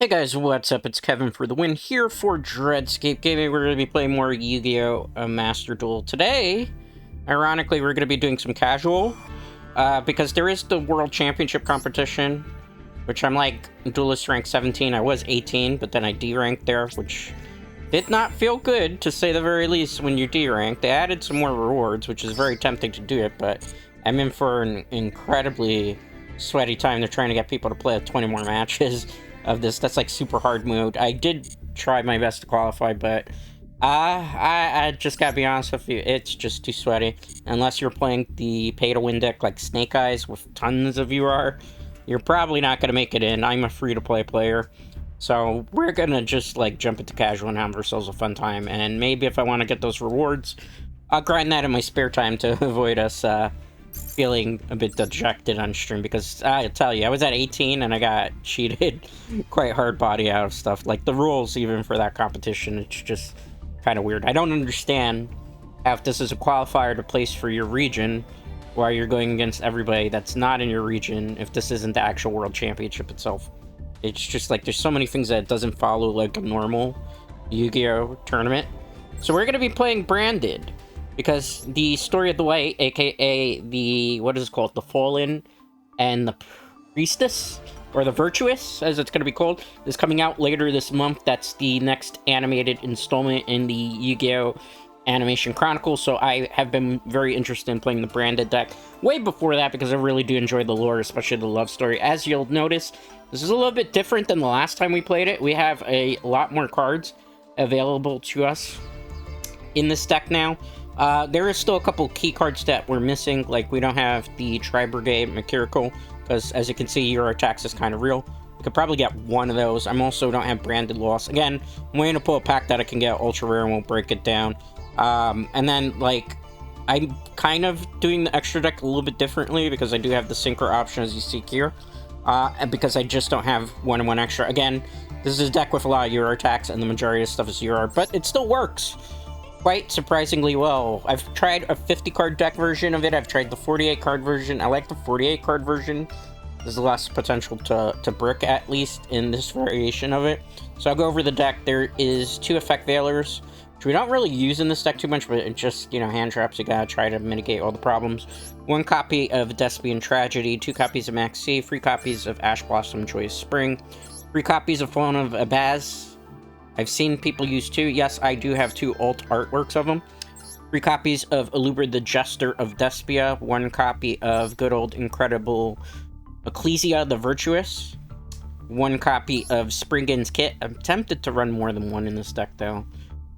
Hey guys, what's up? It's Kevin for the win here for Dreadscape Gaming. We're going to be playing more Yu-Gi-Oh! Master Duel. Today, ironically, we're going to be doing some casual, because there is the World Championship competition, which I'm like Duelist rank 17. I was 18, but then I D-ranked there, which did not feel good, to say the very least, when you D-rank. They added some more rewards, which is very tempting to do it, but I'm in for an incredibly sweaty time. They're trying to get people to play 20 more matches of this. That's like super hard mode. I did try my best to qualify, but I just gotta be honest with you, it's just too sweaty. Unless you're playing the pay-to-win deck like Snake Eyes with tons of UR, you're probably not gonna make it in. I'm a free-to-play player, so we're gonna just like jump into casual and have ourselves a fun time. And maybe if I want to get those rewards, I'll grind that in my spare time to avoid us feeling a bit dejected on stream, because I tell you, I was at 18 and I got cheated quite hard body out of stuff. Like the rules even for that competition, it's just kind of weird. I don't understand how, if this is a qualifier to place for your region, why you're going against everybody that's not in your region if this isn't the actual World Championship itself. It's just like there's so many things that it doesn't follow like a normal Yu-Gi-Oh! Tournament. So we're going to be playing Branded, because the Story of the Light, aka the, what is it called, the Fallen and the Priestess, or the Virtuous, as it's going to be called, is coming out later this month. That's the next animated installment in the Yu-Gi-Oh! Animation Chronicles, so I have been very interested in playing the Branded deck way before that, because I really do enjoy the lore, especially the love story. As you'll notice, this is a little bit different than the last time we played it. We have a lot more cards available to us in this deck now. There is still a couple key cards that we're missing, like we don't have the Tri-Brigade Mercurial, because as you can see, your attacks is kind of real. We could probably get one of those. I'm also don't have Branded Loss. Again, I'm waiting to pull a pack that I can get ultra rare and we'll break it down. And then, like, I'm kind of doing the extra deck a little bit differently, because I do have the Synchro option, as you see here. And because I just don't have 1-1 extra. Again, this is a deck with a lot of UR attacks, and the majority of stuff is UR, but it still works quite surprisingly well. I've tried a 50-card deck version of it. I've tried the 48-card version. I like the 48-card version. There's less potential to brick, at least, in this variation of it. So I'll go over the deck. There is 2 Effect Veilers, which we don't really use in this deck too much, but it just, you know, hand traps. You gotta try to mitigate all the problems. 1 copy of Despian Tragedy, 2 copies of Max C, 3 copies of Ash Blossom Joyous Spring, 3 copies of Fallen of Abaz. I've seen people use 2. Yes, I do have 2 alt artworks of them. 3 copies of Alubrid the Jester of Despia. 1 copy of good old incredible Ecclesia the Virtuous. 1 copy of Springin's Kit. I'm tempted to run more than 1 in this deck, though.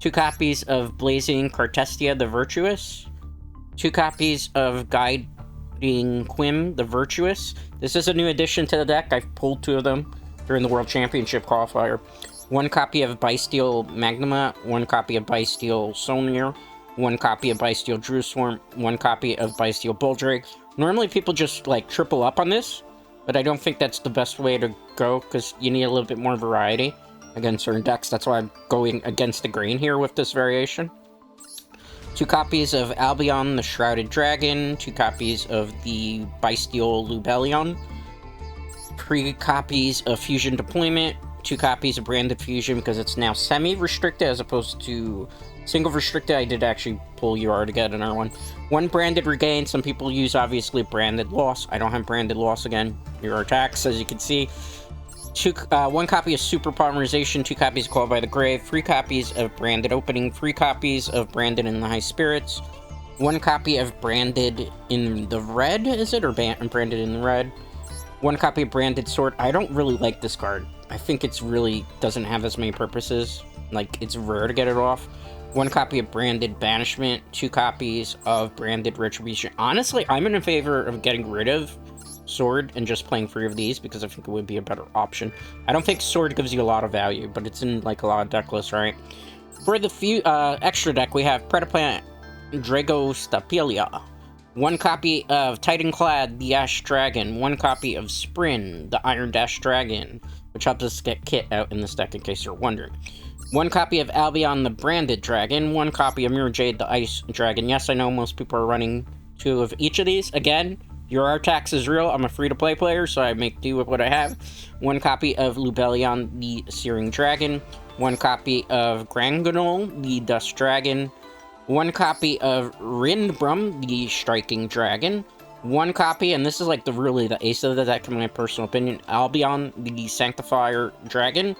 2 copies of Blazing Cartestia the Virtuous. 2 copies of Guiding Quim the Virtuous. This is a new addition to the deck. I've pulled 2 of them during the World Championship qualifier. 1 copy of Bysteel Magnuma, 1 copy of Bysteel Solnier, 1 copy of Bysteel Drewswarm, 1 copy of Bysteel Bulldrake. Normally people just like triple up on this, but I don't think that's the best way to go, because you need a little bit more variety against certain decks. That's why I'm going against the grain here with this variation. 2 copies of Albion the Shrouded Dragon, 2 copies of the Bysteel Lubellion, 3 copies of Fusion Deployment, 2 copies of Branded Fusion, because it's now semi-restricted as opposed to single-restricted. I did actually pull UR to get another one. 1 Branded Regain. Some people use, obviously, Branded Loss. I don't have Branded Loss again. UR attacks, as you can see. 1 copy of Super Polymerization, 2 copies of Called by the Grave, 3 copies of Branded Opening, 3 copies of Branded in the High Spirits, 1 copy of Branded in the Red, is it? Or Branded in the Red. 1 copy of Branded Sword. I don't really like this card. I think it's really doesn't have as many purposes. Like, it's rare to get it off. 1 copy of Branded Banishment, 2 copies of Branded Retribution. Honestly, I'm in favor of getting rid of Sword and just playing 3 of these, because I think it would be a better option. I don't think Sword gives you a lot of value, but it's in like a lot of deck lists, right? For the extra deck, we have Predaplant Dragostapelia, 1 copy of Titanclad the Ash Dragon, 1 copy of Sprin the Iron Dash Dragon, which helps us get Kit out in this deck, in case you're wondering. 1 copy of Albion the Branded Dragon, 1 copy of Mirror Jade the Ice Dragon. Yes, I know most people are running 2 of each of these. Again, Your tax is real. I'm a free-to-play player, so I make do with what I have. 1 copy of Lubellion, the Searing Dragon. 1 copy of Granganol, the Dust Dragon. 1 copy of Rindbrum, the Striking Dragon. 1 copy, and this is like the ace of the deck in my personal opinion, Albion, the Sanctifier Dragon.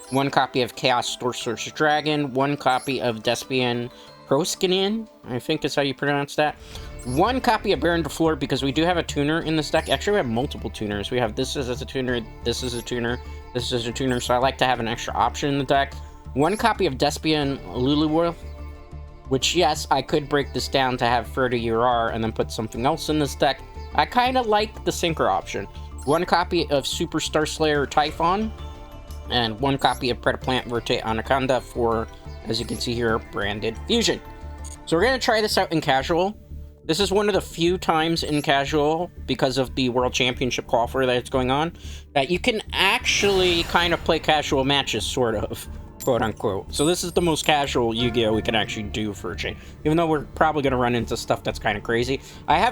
1 copy of Chaos Sorcerer's Dragon. 1 copy of Despian Proskinian, I think is how you pronounce that. 1 copy of Baron de Fleur, because we do have a tuner in this deck. Actually, we have multiple tuners. We have this as a tuner, this is a tuner, this is a tuner, so I like to have an extra option in the deck. 1 copy of Despian Luluworth, which, yes, I could break this down to have Ferda Urar and then put something else in this deck. I kind of like the Synchro option. 1 copy of Super Star Slayer Typhon, and 1 copy of Predaplant Verte Anaconda for, as you can see here, branded fusion. So we're going to try this out in casual. This is one of the few times in casual, because of the World Championship qualifier that's going on, that you can actually kind of play casual matches, sort of, quote unquote. So this is the most casual Yu-Gi-Oh! We can actually do for a change, even though we're probably going to run into stuff that's kind of crazy. I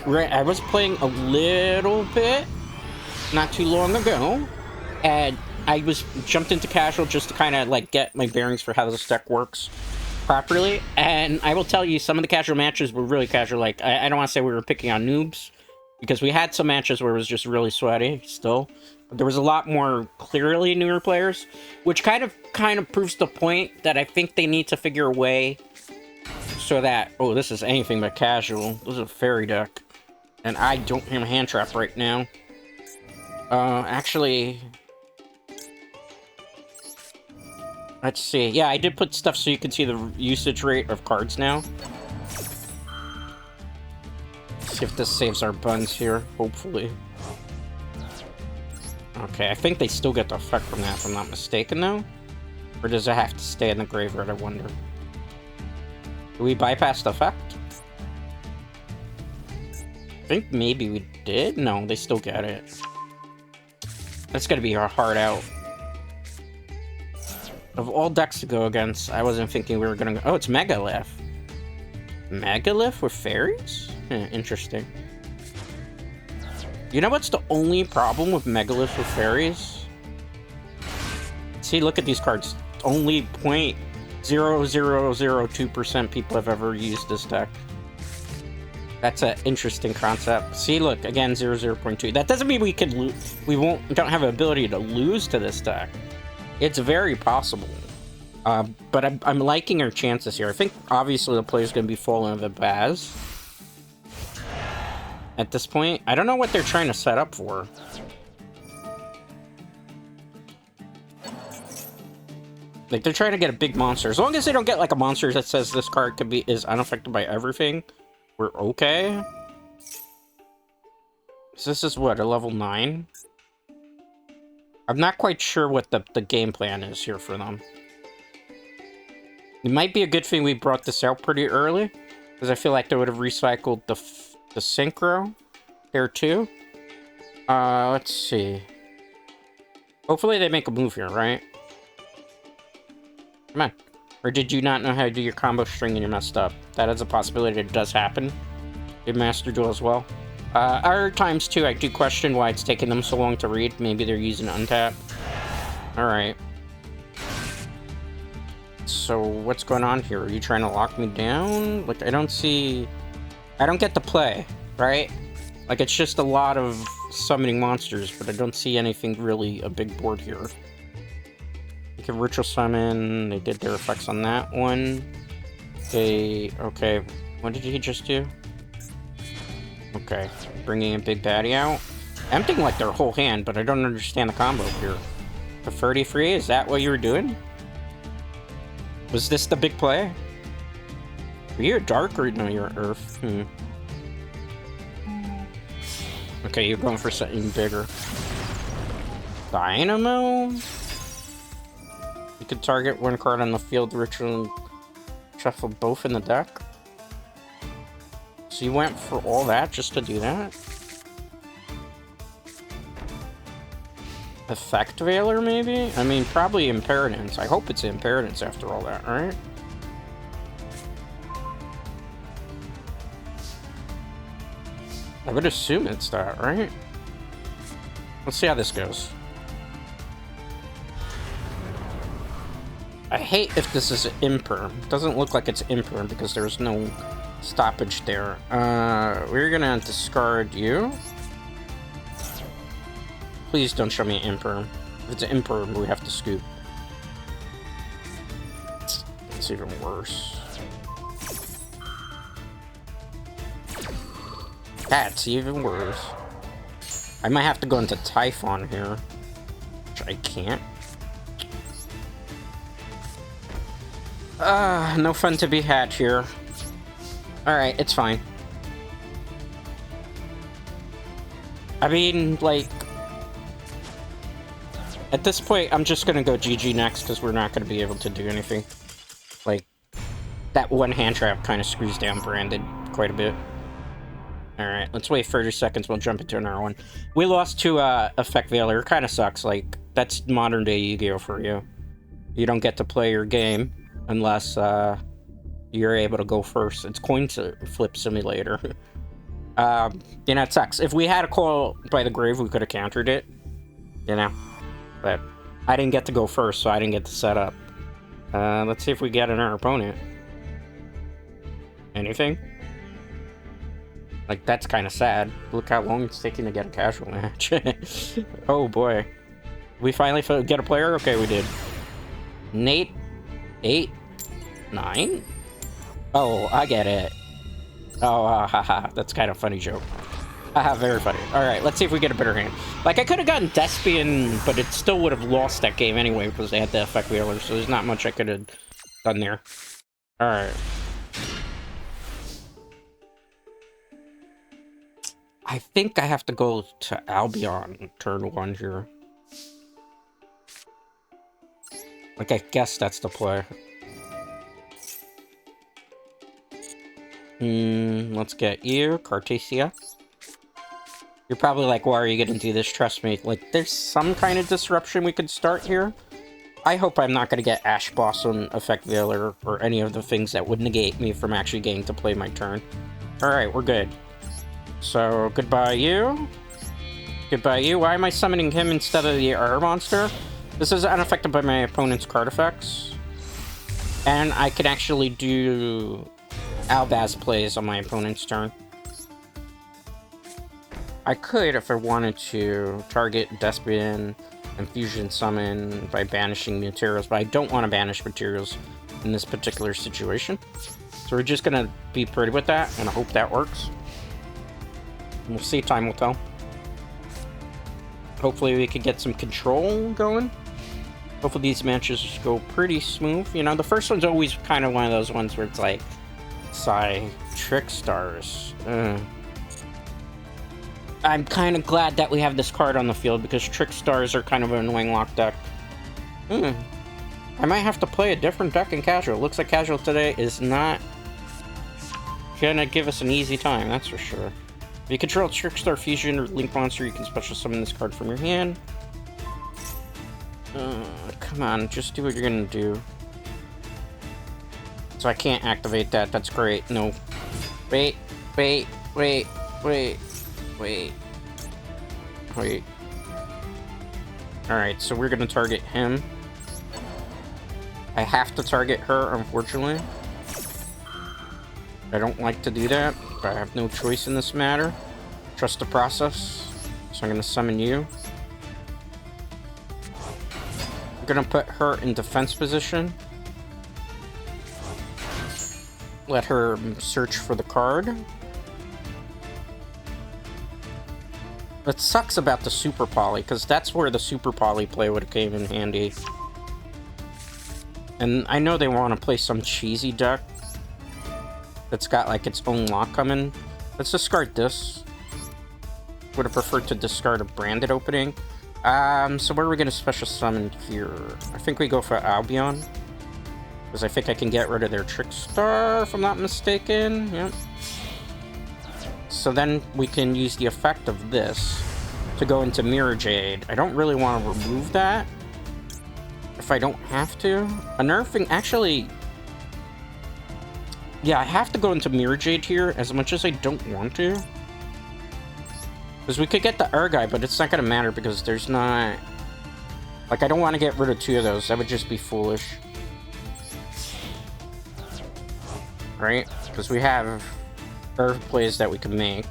was playing a little bit not too long ago, and I jumped into casual just to kind of like get my bearings for how this deck works properly, and I will tell you, some of the casual matches were really casual. Like, I don't want to say we were picking on noobs, because we had some matches where it was just really sweaty still, but there was a lot more clearly newer players, which kind of proves the point that I think they need to figure a way so that, oh, this is anything but casual. This is a fairy deck, and I don't have a hand trap right now. Actually, let's see. Yeah, I did put stuff so you can see the usage rate of cards now. See if this saves our buns here, hopefully. Okay, I think they still get the effect from that, if I'm not mistaken, though. Or does it have to stay in the graveyard, I wonder? Do we bypass the effect? I think maybe we did? No, they still get it. That's gonna be a hard out. Of all decks to go against, I wasn't thinking we were gonna go... Oh, it's Megalith. Megalith with fairies? Interesting. You know what's the only problem with Megalith with fairies? See, look at these cards. Only 0.0002% people have ever used this deck. That's an interesting concept. See, look, again, 0.2. That doesn't mean we can don't have an ability to lose to this deck. It's very possible. But I'm liking our chances here. I think, obviously, the player's going to be full of the Baz. At this point, I don't know what they're trying to set up for. Like, they're trying to get a big monster. As long as they don't get, like, a monster that says this card is unaffected by everything, we're okay. So this is, what, a level 9? I'm not quite sure what the game plan is here for them. It might be a good thing we brought this out pretty early, because I feel like they would have recycled the synchro there too. Let's see. Hopefully they make a move here, right? Come on. Or did you not know how to do your combo string and you messed up? That is a possibility. It does happen in Master Duel as well. Other times too, I do question why it's taking them so long to read. Maybe they're using untap. Alright. So what's going on here? Are you trying to lock me down? Like, I don't get the play, right? Like, it's just a lot of summoning monsters, but I don't see anything really a big board here. You can ritual summon. They did their effects on that one. Okay, what did he just do? Okay, bringing a big baddie out. Emptying like their whole hand, but I don't understand the combo here. The 33, is that what you were doing? Was this the big play? Are you a dark or no, you're earth? Okay, you're going for something bigger. Dynamo? You could target one card on the field, ritual, and shuffle both in the deck. So you went for all that just to do that? Effect Veiler, maybe? I mean, probably Imperadence. I hope it's Imperadence after all that, right? would assume it's that, right? Let's see how this goes. I hate if this is imperm. Doesn't look like it's imperm because there's no stoppage there. We're gonna discard you. Please don't show me imperm. If it's imperm, we have to scoop. It's even worse. That's even worse. I might have to go into Typhon here, which I can't. No fun to be had here. Alright, it's fine. I mean, like, at this point, I'm just gonna go GG next, because we're not gonna be able to do anything. Like, that one hand trap kind of screws down Branded quite a bit. Alright, let's wait 30 seconds, we'll jump into another one. We lost to Effect Veiler, kind of sucks, like, that's modern day Yu-Gi-Oh! For you. You don't get to play your game unless you're able to go first. It's coin flip simulator. You know, it sucks. If we had a call by the grave, we could have countered it, you know, but I didn't get to go first, so I didn't get to set up. Let's see if we get our opponent. Anything? Like, that's kind of sad. Look how long it's taking to get a casual match. Oh boy. We finally get a player? Okay, we did. Nate? 8? 9? Oh, I get it. Oh, haha. That's kind of a funny joke. Haha, very funny. Alright, let's see if we get a better hand. Like, I could have gotten Despian, but it still would have lost that game anyway, because they had the Effect Wheeler, so there's not much I could have done there. Alright. I think I have to go to Albion turn 1 here. Like, I guess that's the play. Let's get you, Cartesia. You're probably like, why are you gonna do this? Trust me. Like, there's some kind of disruption we could start here. I hope I'm not gonna get Ash Blossom, Effect Veiler, or any of the things that would negate me from actually getting to play my turn. Alright, we're good. So, goodbye you. Goodbye you. Why am I summoning him instead of the air monster? This is unaffected by my opponent's card effects. And I can actually do Albaz plays on my opponent's turn. I could, if I wanted to, target Despian and Fusion Summon by banishing materials, but I don't want to banish materials in this particular situation. So we're just gonna be pretty with that, and I hope that works. We'll see, time will tell. Hopefully we could get some control going. Hopefully these matches go pretty smooth. You know, the first one's always kind of one of those ones where it's like, sigh, Trick Stars. I'm kind of glad that we have this card on the field because Trick Stars are kind of an annoying lock deck. I might have to play a different deck in Casual. Looks like Casual today is not gonna give us an easy time, that's for sure. If you control Trickstar Fusion or Link Monster, you can special summon this card from your hand. Come on, just do what you're gonna do. So I can't activate that, that's great. No. Wait. Alright, so we're gonna target him. I have to target her, unfortunately. I don't like to do that, but I have no choice in this matter. Trust the process. So I'm gonna summon you. I'm gonna put her in defense position. Let her search for the card. What sucks about the Super Poly, because that's where the Super Poly play would have came in handy. And I know they want to play some cheesy deck that's got like its own lock coming. Let's discard this. Would have preferred to discard a branded opening. So where are we going to special summon here? I think we go for Albion. Because I think I can get rid of their Trickstar, if I'm not mistaken. Yep. So then we can use the effect of this to go into Mirror Jade. I don't really want to remove that if I don't have to. Unnerving, actually... Yeah, I have to go into Mirror Jade here, as much as I don't want to. Because we could get the guy, but it's not going to matter because there's not... Like, I don't want to get rid of 2 of those. That would just be foolish. Right? Because we have plays that we can make.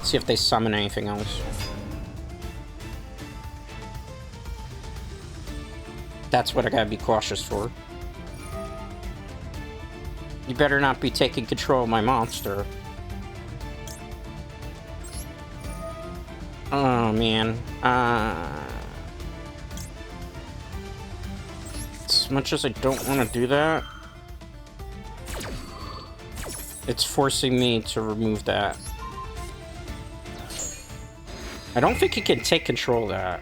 See if they summon anything else. That's what I gotta be cautious for. You better not be taking control of my monster. Oh, man. As much as I don't want to do that, it's forcing me to remove that. I don't think he can take control of that.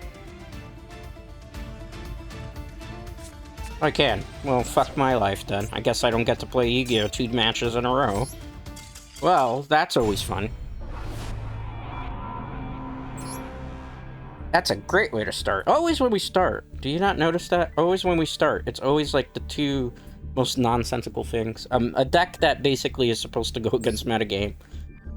I can. Well, fuck my life then. I guess I don't get to play Yu-Gi-Oh! 2 matches in a row. Well, that's always fun. That's a great way to start. Always when we start. Do you not notice that? Always when we start. It's always like the 2 most nonsensical things. A deck that basically is supposed to go against metagame.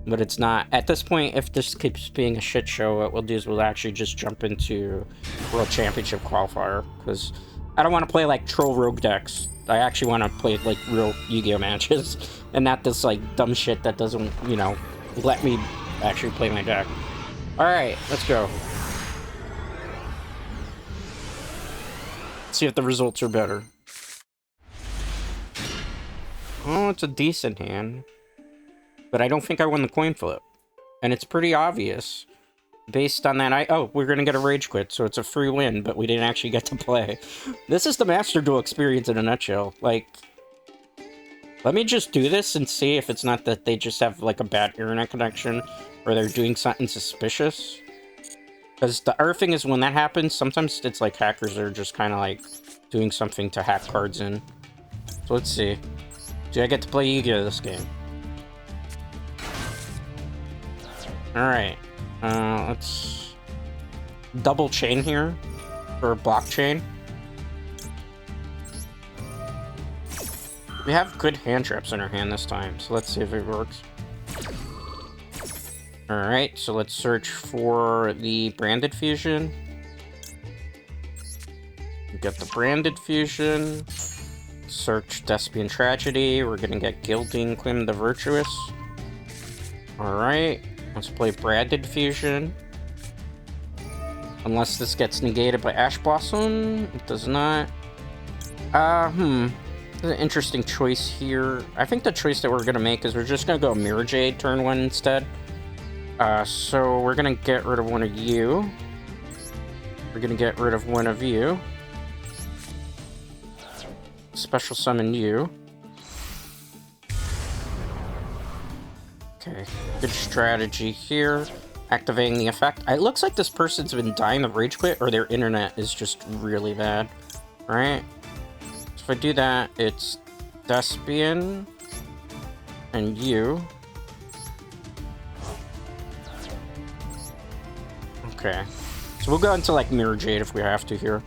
But it's not. At this point, if this keeps being a shit show, what we'll do is we'll actually just jump into World Championship Qualifier. Because I don't want to play like troll rogue decks. I actually want to play like real Yu-Gi-Oh! Matches. And not this like dumb shit that doesn't, you know, let me actually play my deck. Alright, let's go. See if the results are better. Oh, it's a decent hand. But I don't think I won the coin flip. And it's pretty obvious. Based on that, oh, we're gonna get a rage quit, so it's a free win, but we didn't actually get to play. This is the Master Duel experience in a nutshell. Like, let me just do this and see if it's not that they just have, like, a bad internet connection, or they're doing something suspicious. Because the other thing is, when that happens, sometimes it's like hackers are just kind of like doing something to hack cards in. So let's see. Do I get to play Yu-Gi-Oh! This game? Alright. Let's double chain here. Or blockchain. We have good hand traps in our hand this time, so let's see if it works. Alright, so let's search for the branded fusion. We got the branded fusion. Search Thespian Tragedy. We're gonna get Gilding Clim the Virtuous. Alright, let's play branded fusion. Unless this gets negated by Ash Blossom. It does not. There's an interesting choice here. I think the choice that we're gonna make is we're just gonna go Mirror Jade turn 1 instead. So we're gonna get rid of one of you. We're gonna get rid of one of you. Special summon you. Okay, good strategy here. Activating the effect. It looks like this person's been dying of rage quit, or their internet is just really bad. Right? So if I do that, it's Thespian and you. Okay, so we'll go into like Mirror Jade if we have to here.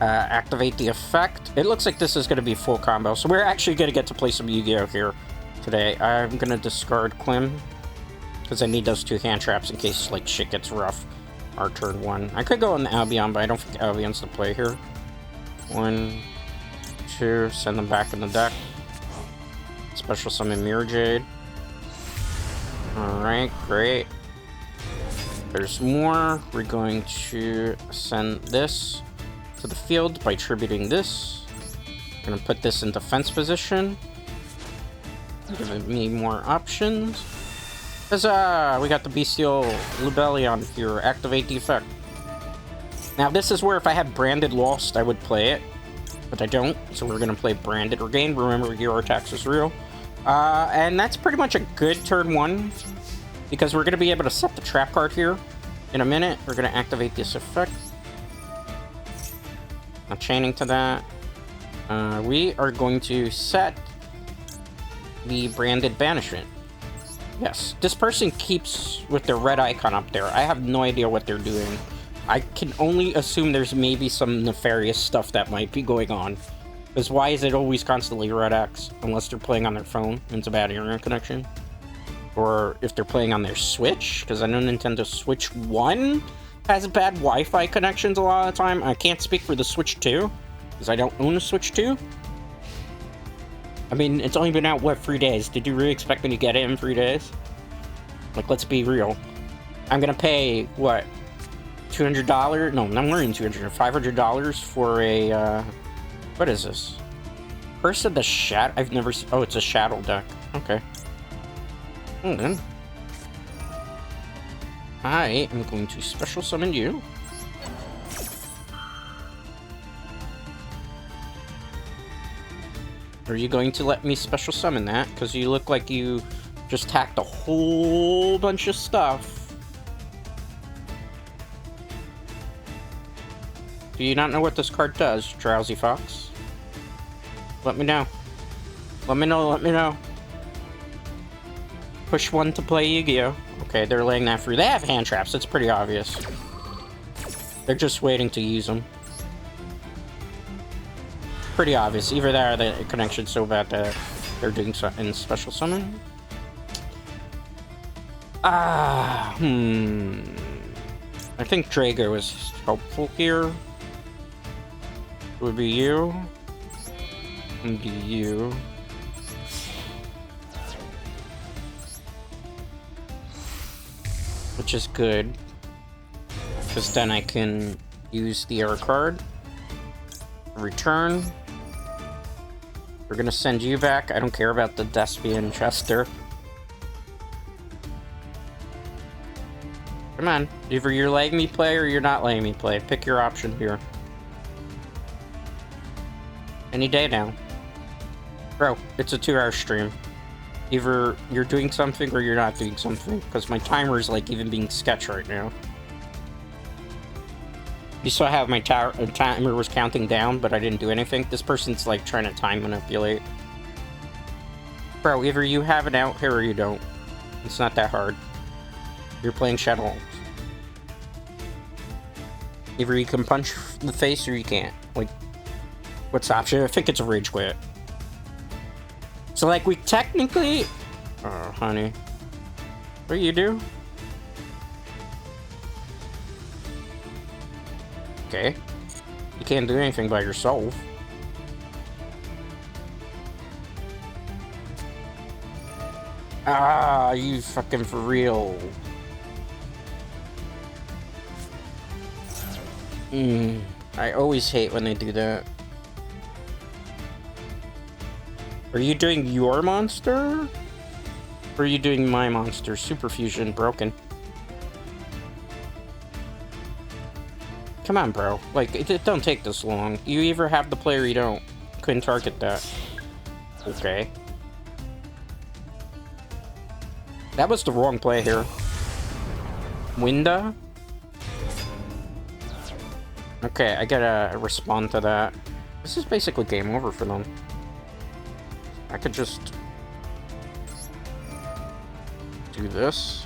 Activate the effect. It looks like this is going to be full combo, so we're actually going to get to play some Yu-Gi-Oh! Here today. I'm going to discard Clim, because I need those 2 hand traps in case like shit gets rough. Our turn 1. I could go on the Albion, but I don't think Albion's the play here. 1, 2, send them back in the deck. Special summon Mirror Jade. Alright, great. There's more. We're going to send this to the field by tributing this. We're going to put this in defense position. Giving me more options. Huzzah! We got the Bestial Lubellion here. Activate the effect. Now this is where if I had Branded Lost, I would play it. But I don't, so we're going to play Branded Regain. Remember, your attacks is real. And that's pretty much a good turn 1. Because we're going to be able to set the trap card here in a minute. We're going to activate this effect. Now chaining to that. We are going to set the Branded Banishment. Yes, this person keeps with their red icon up there. I have no idea what they're doing. I can only assume there's maybe some nefarious stuff that might be going on. Because why is it always constantly red X? Unless they're playing on their phone and it's a bad internet connection. Or if they're playing on their Switch, because I know Nintendo Switch 1 has bad Wi-Fi connections a lot of the time. I can't speak for the Switch 2, because I don't own a Switch 2. I mean, it's only been out, what, 3 days? Did you really expect me to get it in 3 days? Like, let's be real. I'm gonna pay, what, $200? No, not more than $200. $500 for a, what is this? Curse of the Shadow? I've never seen... Oh, it's a Shadow deck. Okay. Then I am going to special summon you. Are you going to let me special summon that? Because you look like you just hacked a whole bunch of stuff. Do you not know what this card does, Drowsy Fox? Let me know. Let me know, let me know. Push 1 to play Yu-Gi-Oh! Okay, they're laying that through. They have hand traps, it's pretty obvious. They're just waiting to use them. Pretty obvious. Either that or the connection's so bad that they're doing something special summon. I think Drago is helpful here. It would be you. And you. Which is good, because then I can use the error card. Return. We're gonna send you back. I don't care about the Despian Chester. Come on. Either you're letting me play or you're not letting me play. Pick your option here. Any day now. Bro, it's a 2-hour stream. Either you're doing something or you're not doing something, because my timer is like even being sketched right now. You saw how my timer was counting down, but I didn't do anything. This person's like trying to time manipulate. Bro, either you have it out here or you don't. It's not that hard. You're playing Shadow. Either you can punch the face or you can't. Like, what's the option? I think it's a rage quit. So, like, we technically... Oh, honey. What do you do? Okay. You can't do anything by yourself. Ah, you fucking for real. I always hate when they do that. Are you doing your monster? Or are you doing my monster? Super Fusion broken. Come on, bro. Like, it don't take this long. You either have the play or you don't. Couldn't target that. Okay. That was the wrong play here. Winda? Okay, I gotta respond to that. This is basically game over for them. I could just do this.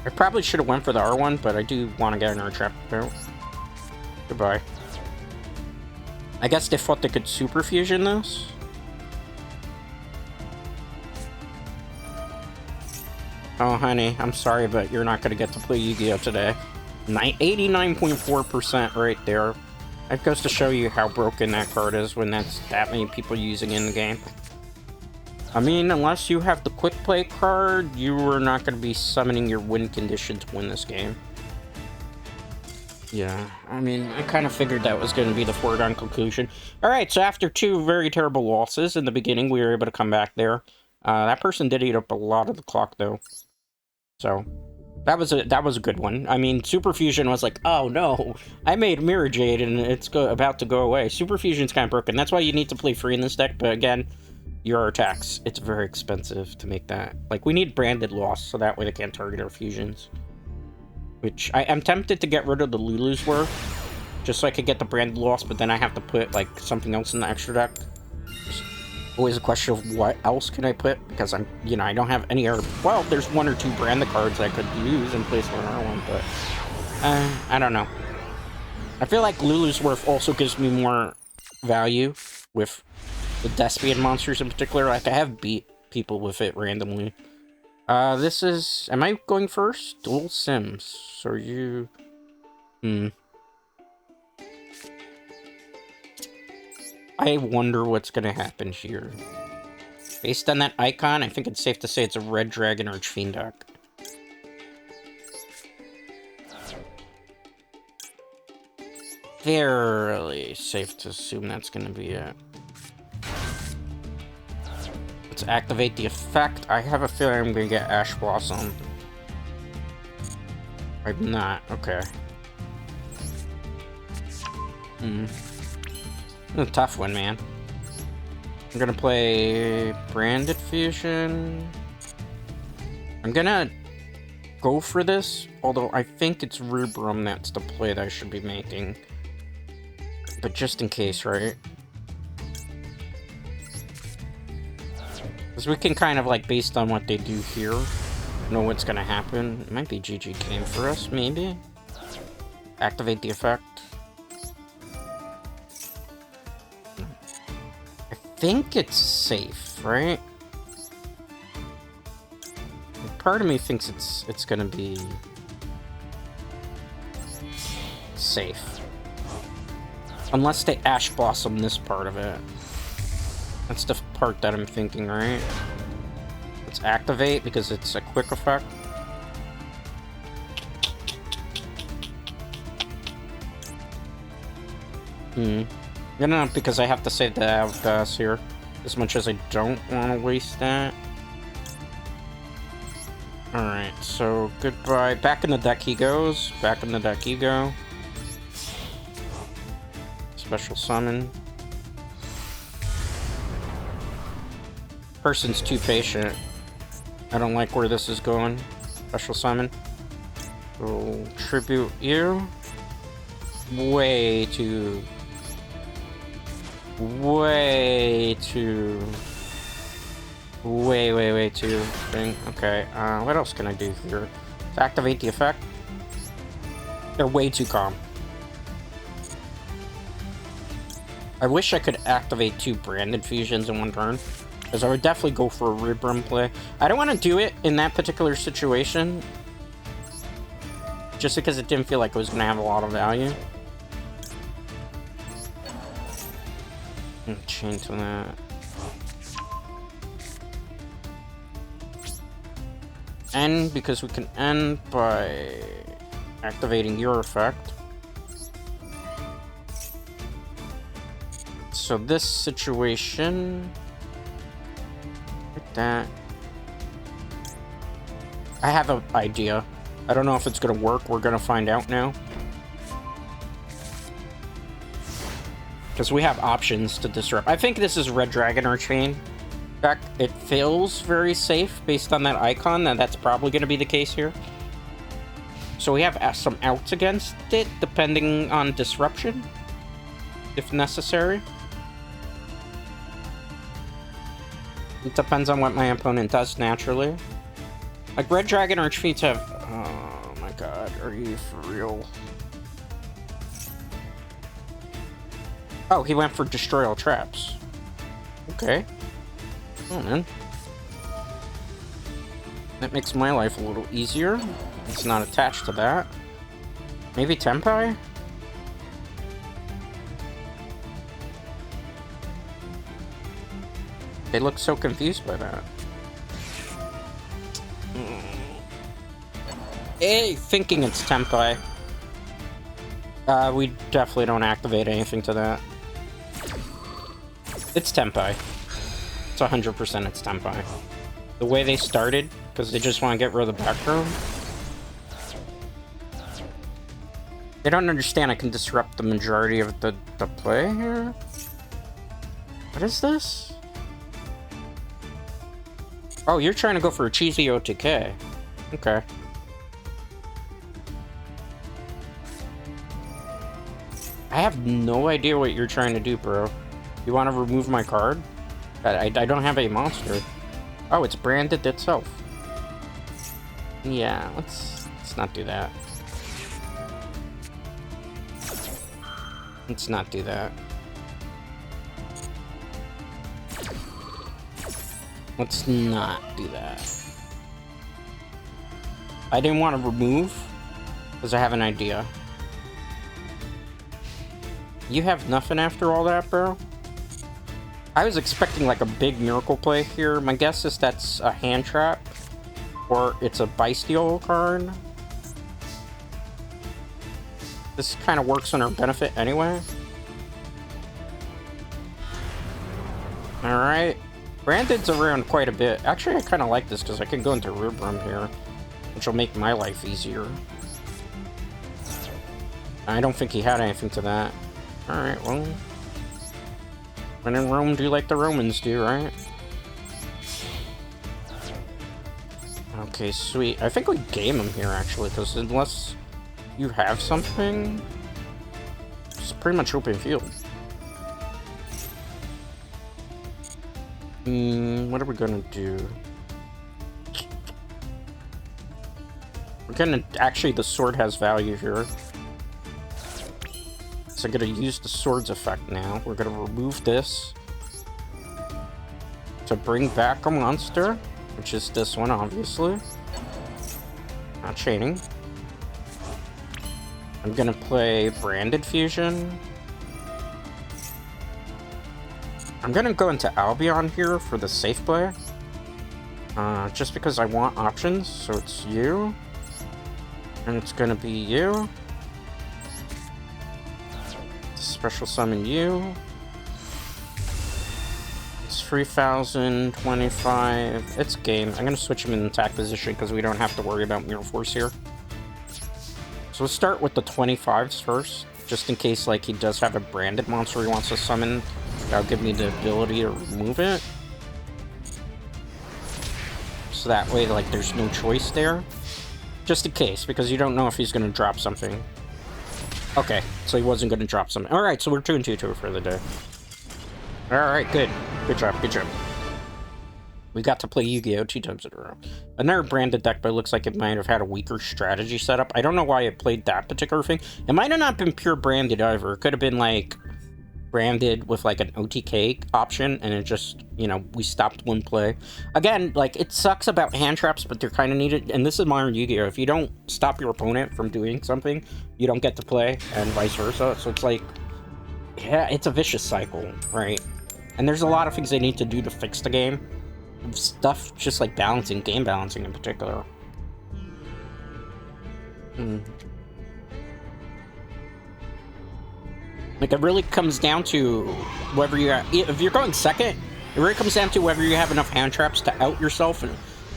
I probably should have went for the R1, but I do want to get an R-trap out. Goodbye. I guess they thought they could super fusion this. Oh, honey, I'm sorry, but you're not going to get to play Yu-Gi-Oh! Today. 89.4% right there. That goes to show you how broken that card is when that's that many people using it in the game. I mean, unless you have the quick play card, you are not going to be summoning your win condition to win this game. Yeah, I mean, I kind of figured that was going to be the foregone conclusion. Alright, so after 2 very terrible losses in the beginning, we were able to come back there. That person did eat up a lot of the clock, though. So... That was a good one. I mean, Super Fusion was like, oh no, I made Mirror Jade and it's about to go away. Super Fusion's kind of broken. That's why you need to play free in this deck, but again, your attacks, it's very expensive to make that. Like, we need branded loss, so that way they can't target our fusions. Which, I'm tempted to get rid of the Lulu's Worth, just so I could get the branded loss, but then I have to put, like, something else in the extra deck. Just always a question of what else can I put, because I'm, you know, I don't have any other, well, there's 1 or 2 branded cards I could use in place of another one, but, I don't know. I feel like Lulu's Worth also gives me more value with the Despian monsters in particular. Like, I have Beat, people with it randomly. This is... Am I going first? Dual Sims. So you... I wonder what's gonna happen here. Based on that icon, I think it's safe to say it's a Red Dragon Archfiend deck. Fairly safe to assume that's gonna be it. Let's activate the effect. I have a feeling I'm gonna get Ash Blossom. I'm not. Okay. A tough one, man. I'm gonna play Branded Fusion. I'm gonna go for this, although I think it's Rubrum that's the play that I should be making. But just in case, right? Because we can kind of, like, based on what they do here, know what's gonna happen. It might be GG game for us, maybe? Activate the effect. I think it's safe, right? Part of me thinks it's gonna be safe. Unless they Ash Blossom this part of it. That's the part that I'm thinking, right? Let's activate because it's a quick effect. No, because I have to save the Avgas here. As much as I don't want to waste that. Alright, so goodbye. Back in the deck he goes. Back in the deck you go. Special summon. Person's too patient. I don't like where this is going. Special summon. We'll tribute you. Way too thing. Okay, what else can I do here? To activate the effect. They're way too calm. I wish I could activate 2 Branded Fusions in one turn, because I would definitely go for a Ribram play. I don't want to do it in that particular situation, just because it didn't feel like it was going to have a lot of value. Chain to that. End, because we can end by activating your effect. So this situation, like that. I have an idea. I don't know if it's gonna work. We're gonna find out now. Because we have options to disrupt. I think this is Red Dragon Archfiend. In fact, it feels very safe based on that icon. That's probably going to be the case here. So we have some outs against it, depending on disruption, if necessary. It depends on what my opponent does, naturally. Like, Red Dragon Archfiends have... Oh my god, are you for real? Oh, he went for Destroy All Traps. Okay. Oh, man. That makes my life a little easier. It's not attached to that. Maybe Tempai? They look so confused by that. Hey, thinking it's Tempai. We definitely don't activate anything to that. It's Tempai. It's 100% it's Tempai. The way they started, because they just want to get rid of the back row. They don't understand I can disrupt the majority of the play here. What is this? Oh, you're trying to go for a cheesy OTK. Okay. I have no idea what you're trying to do, bro. You want to remove my card? I don't have a monster. Oh, it's branded itself. Yeah, let's not do that. Let's not do that. Let's not do that. I didn't want to remove, because I have an idea. You have nothing after all that, bro? I was expecting like a big miracle play here. My guess is that's a hand trap, or it's a bestial card. This kind of works on our benefit anyway. Alright. Branded's around quite a bit. Actually, I kind of like this because I can go into Rib Room here, which will make my life easier. I don't think he had anything to that. Alright, well... when in Rome, do like the Romans do, right? Okay, sweet. I think we game him here, actually, because unless you have something, it's pretty much open field. What are we gonna do? We're gonna... actually, the sword has value here. So I'm gonna use the sword's effect now. We're gonna remove this to bring back a monster, which is this one, obviously. Not chaining. I'm gonna play Branded Fusion. I'm gonna go into Albion here for the safe play. Just because I want options, so it's you. And it's gonna be you. Special summon you. It's 3,025. It's game. I'm gonna switch him in attack position because we don't have to worry about Mirror Force here. So let's start with the 25s first, just in case like he does have a branded monster he wants to summon. That'll give me the ability to remove it. So that way, like, there's no choice there. Just in case, because you don't know if he's gonna drop something. Okay, so he wasn't going to drop something. Alright, so we're 2-2 for the day. Alright, good. Good job, good job. We got to play Yu-Gi-Oh! 2 times in a row. Another branded deck, but it looks like it might have had a weaker strategy setup. I don't know why it played that particular thing. It might have not been pure branded either. It could have been, like, branded with, like, an OTK option, and it just, you know, we stopped one play. Again, like, it sucks about hand traps, but they're kind of needed. And this is modern Yu-Gi-Oh! If you don't stop your opponent from doing something, you don't get to play, and vice versa. So it's like, yeah, it's a vicious cycle, right? And there's a lot of things they need to do to fix the game. Stuff just like balancing, game balancing in particular. Like, it really comes down to whether you're... if you're going second, it really comes down to whether you have enough hand traps to out yourself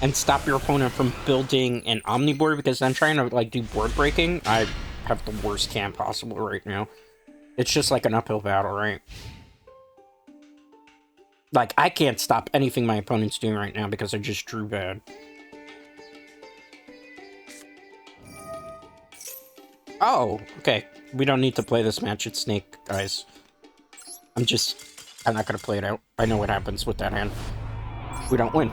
and stop your opponent from building an omniboard, because I'm trying to, like, do board breaking. I have the worst hand possible right now. It's just like an uphill battle, right? Like, I can't stop anything my opponent's doing right now because I just drew bad. Oh, okay. We don't need to play this match at Snake, guys. I'm not gonna play it out. I know what happens with that hand. We don't win.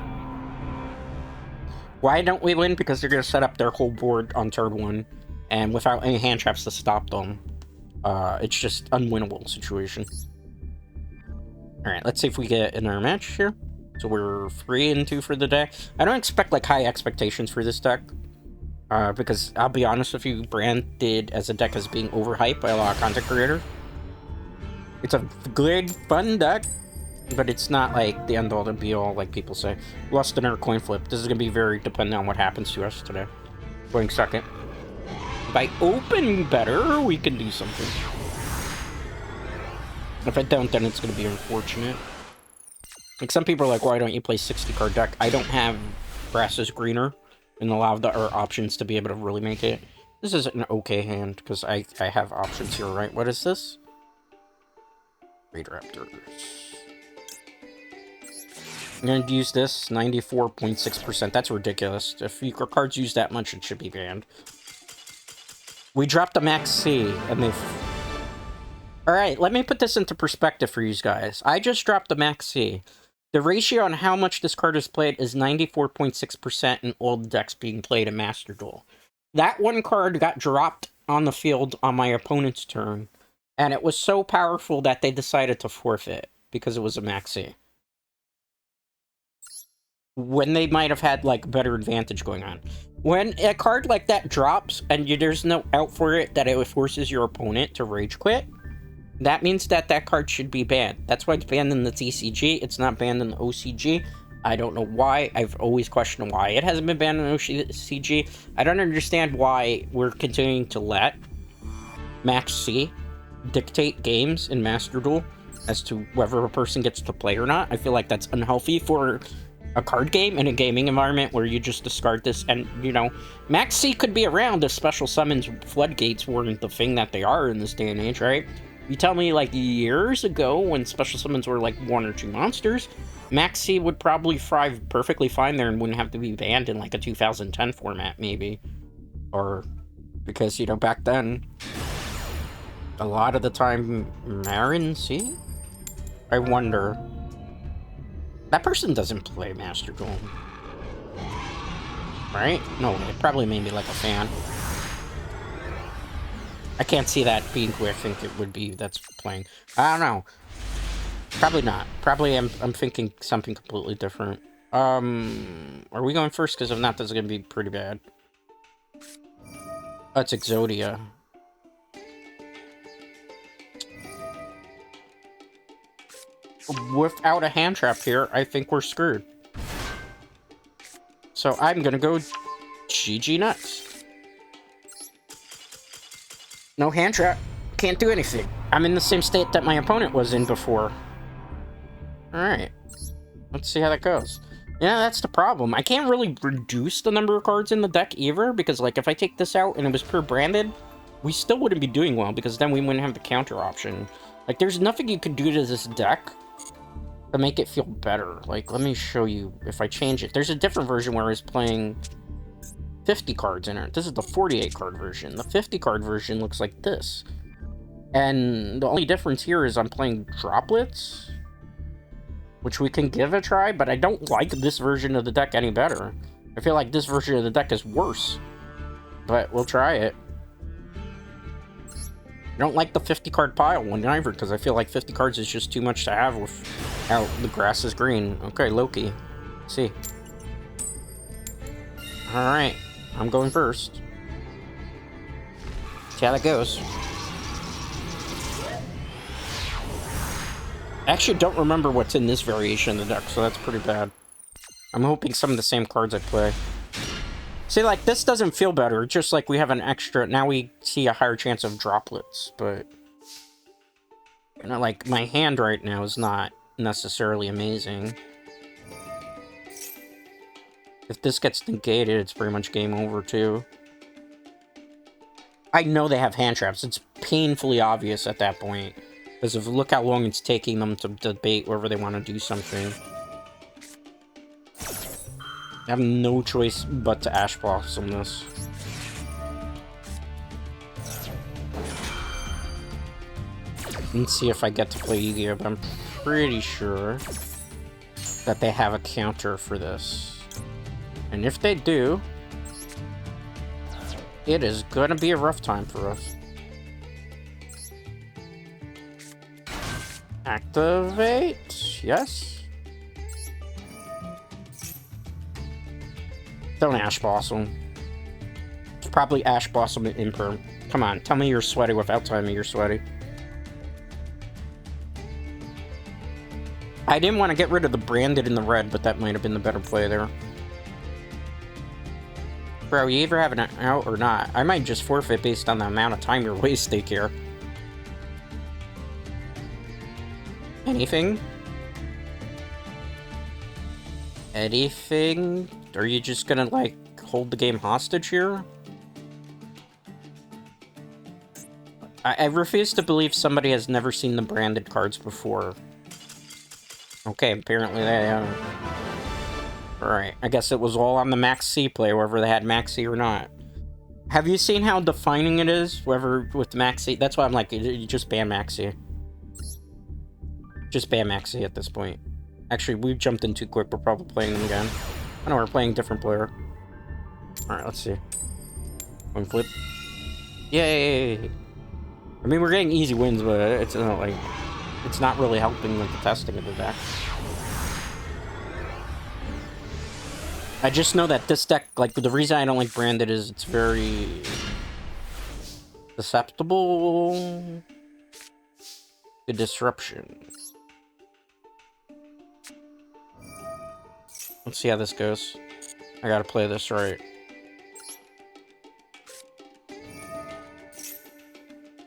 Why don't we win? Because they're gonna set up their whole board on turn 1, and without any hand traps to stop them, it's just unwinnable situation. Alright, let's see if we get in our match here. So we're 3-2 for the day. I don't expect, like, high expectations for this deck. Because, I'll be honest with you, branded as a deck as being overhyped by a lot of content creators. It's a good, fun deck, but it's not, like, the end-all and be-all, like people say. Lost another coin flip. This is going to be very dependent on what happens to us today. Going second. If I open better, we can do something. If I don't, then it's going to be unfortunate. Like, some people are like, why don't you play 60-card deck? I don't have Grass is Greener and allow the options to be able to really make it. This is an okay hand, because I have options here, right? What is this? Raid Raptors. I'm going to use this, 94.6%. That's ridiculous. If your cards use that much, it should be banned. We dropped a Max C, and they've... Alright, let me put this into perspective for you guys. I just dropped the Max C. The ratio on how much this card is played is 94.6% in all the decks being played in Master Duel. That one card got dropped on the field on my opponent's turn, and it was so powerful that they decided to forfeit, because it was a Max C. when they might have had, like, better advantage going on. When a card like that drops and there's no out for it that it forces your opponent to rage quit, that means that that card should be banned. That's why it's banned in the TCG. It's not banned in the OCG. I don't know why. I've always questioned why it hasn't been banned in the OCG. I don't understand why we're continuing to let Max C dictate games in Master Duel as to whether a person gets to play or not. I feel like that's unhealthy for a card game in a gaming environment where you just discard this. And, you know, Max C could be around if special summons floodgates weren't the thing that they are in this day and age, right? You tell me, like, years ago when special summons were like 1 or 2 monsters, Max C would probably thrive perfectly fine there and wouldn't have to be banned in like a 2010 format, maybe. Or because, you know, back then, a lot of the time, Marin C? I wonder. That person doesn't play Master Duel. Right? No way. Probably maybe like a fan. I can't see that being who I think it would be that's playing. I don't know. Probably not. Probably I'm thinking something completely different. Are we going first? Because if not, this is going to be pretty bad. Oh, it's Exodia. Without a hand trap here, I think we're screwed. So I'm gonna go GG nuts. No hand trap. Can't do anything. I'm in the same state that my opponent was in before. Alright. Let's see how that goes. Yeah, that's the problem. I can't really reduce the number of cards in the deck either, because, like, if I take this out and it was pure branded, we still wouldn't be doing well, because then we wouldn't have the counter option. Like, there's nothing you could do to this deck to make it feel better. Like, let me show you if I change it. There's a different version where it's playing 50 cards in it. This is the 48 card version. The 50 card version looks like this. And the only difference here is I'm playing droplets, which we can give a try, but I don't like this version of the deck any better. I feel like this version of the deck is worse, but we'll try it. I don't like the 50 card pile one either, because I feel like 50 cards is just too much to have without the grass is green. Okay, Loki. Let's see. Alright, I'm going first. See how that goes. I actually don't remember what's in this variation of the deck, so that's pretty bad. I'm hoping some of the same cards I play. See, like, this doesn't feel better, just like we have an extra... Now we see a higher chance of droplets, but... You know, like, my hand right now is not necessarily amazing. If this gets negated, it's pretty much game over, too. I know they have hand traps. It's painfully obvious at that point. Because of look how long it's taking them to debate whether they want to do something. I have no choice but to Ash Blossom this. Let's see if I get to play Yugioh, but I'm pretty sure that they have a counter for this. And if they do, it is gonna be a rough time for us. Activate, yes. Don't Ash Blossom. It's probably Ash Blossom and Imperm. Come on, tell me you're sweaty without telling me you're sweaty. I didn't want to get rid of the branded in the red, but that might have been the better play there. Bro, you either have an out or not. I might just forfeit based on the amount of time you're wasting here. Anything? Anything? Are you just gonna, like, hold the game hostage here? I refuse to believe somebody has never seen the branded cards before. Okay, apparently they haven't. Alright, I guess it was all on the Max C play, whether they had Max C or not. Have you seen how defining it is, whether with Max C? That's why I'm like, you just ban Max C. Just ban Max C at this point. Actually, we've jumped in too quick, we're probably playing them again. I know we're playing a different player. Alright, let's see. One flip. Yay! I mean, we're getting easy wins, but it's not like... It's not really helping with the testing of the deck. I just know that this deck, like, the reason I don't like Branded is it's very susceptible to disruption. Let's see how this goes. I gotta play this right.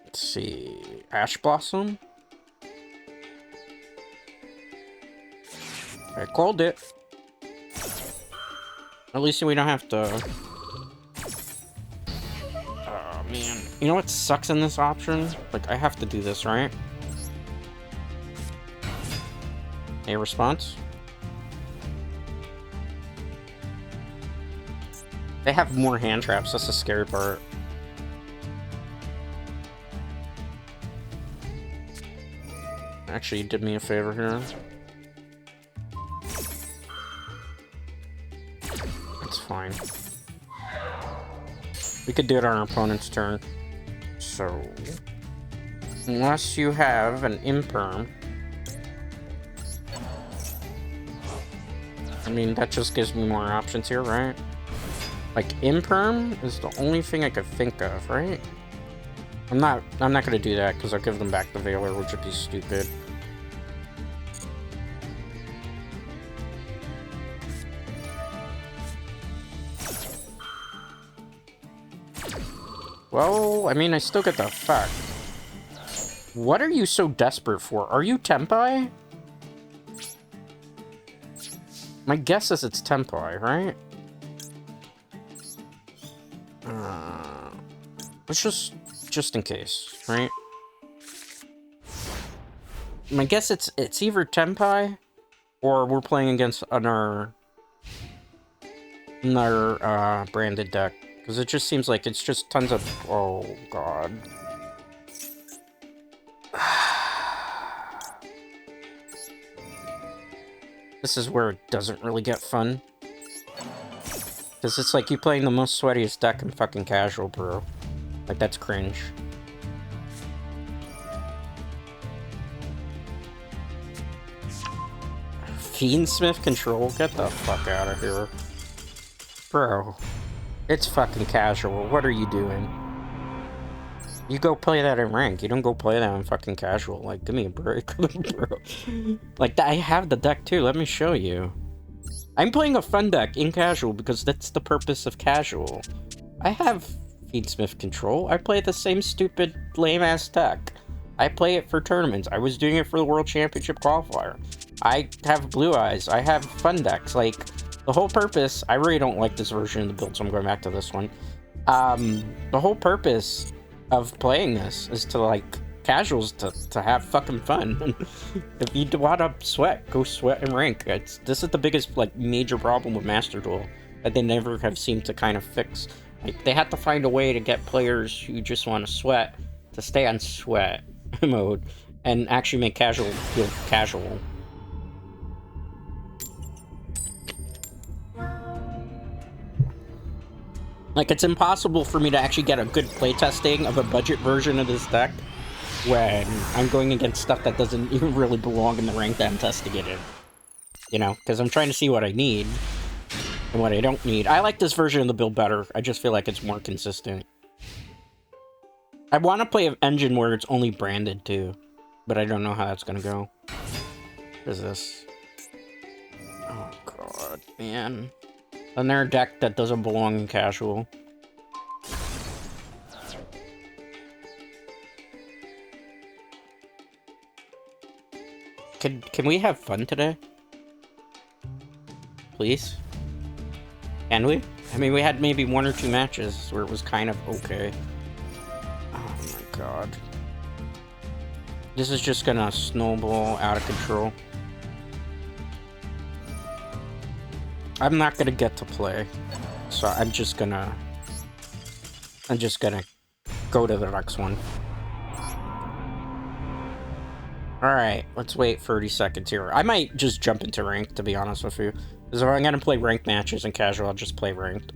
Let's see. Ash Blossom. I called it. At least we don't have to... Oh, man. You know what sucks in this option? Like, I have to do this, right? A response? They have more hand traps, that's the scary part. Actually, you did me a favor here. That's fine. We could do it on our opponent's turn. So... Unless you have an imperm... I mean, that just gives me more options here, right? Like, imperm is the only thing I could think of, right? I'm not gonna do that, because I'll give them back the Veiler, which would be stupid. Well, I mean, I still get the effect. What are you so desperate for? Are you Tempai? My guess is it's Tempai, right? Let's just in case, right? My guess it's either Tempai, or we're playing against another branded deck. Because it just seems like it's just tons of... Oh, God. This is where it doesn't really get fun. Because it's like you playing the most sweatiest deck in fucking casual, bro. Like, that's cringe. Fiendsmith control? Get the fuck out of here. Bro. It's fucking casual. What are you doing? You go play that in rank. You don't go play that in fucking casual. Like, give me a break, bro. Like, I have the deck too. Let me show you. I'm playing a fun deck in casual because that's the purpose of casual. I have Fiendsmith control. I play the same stupid lame-ass deck. I play it for tournaments. I was doing it for the World Championship qualifier. I have Blue Eyes. I have fun decks. Like, the whole purpose... I really don't like this version of the build, so I'm going back to this one. The whole purpose of playing this is to, like, casuals to have fucking fun. If you want to sweat, go sweat and rank. This is the biggest, like, major problem with Master Duel that they never have seemed to kind of fix. Like, they have to find a way to get players who just want to sweat to stay on sweat mode and actually make casual feel casual. Like, it's impossible for me to actually get a good playtesting of a budget version of this deck when I'm going against stuff that doesn't even really belong in the rank that I'm testing it in. You know, because I'm trying to see what I need and what I don't need. I like this version of the build better. I just feel like it's more consistent. I want to play an engine where it's only branded too, but I don't know how that's going to go. What is this? Oh, God, man. Another deck that doesn't belong in casual. Can we have fun today? Please? Can we? I mean, we had maybe 1 or 2 matches where it was kind of okay. Oh my God. This is just gonna snowball out of control. I'm not gonna get to play, so I'm just gonna go to the next one. Alright, let's wait 30 seconds here. I might just jump into ranked, to be honest with you. Because if I'm gonna play ranked matches in casual, I'll just play ranked.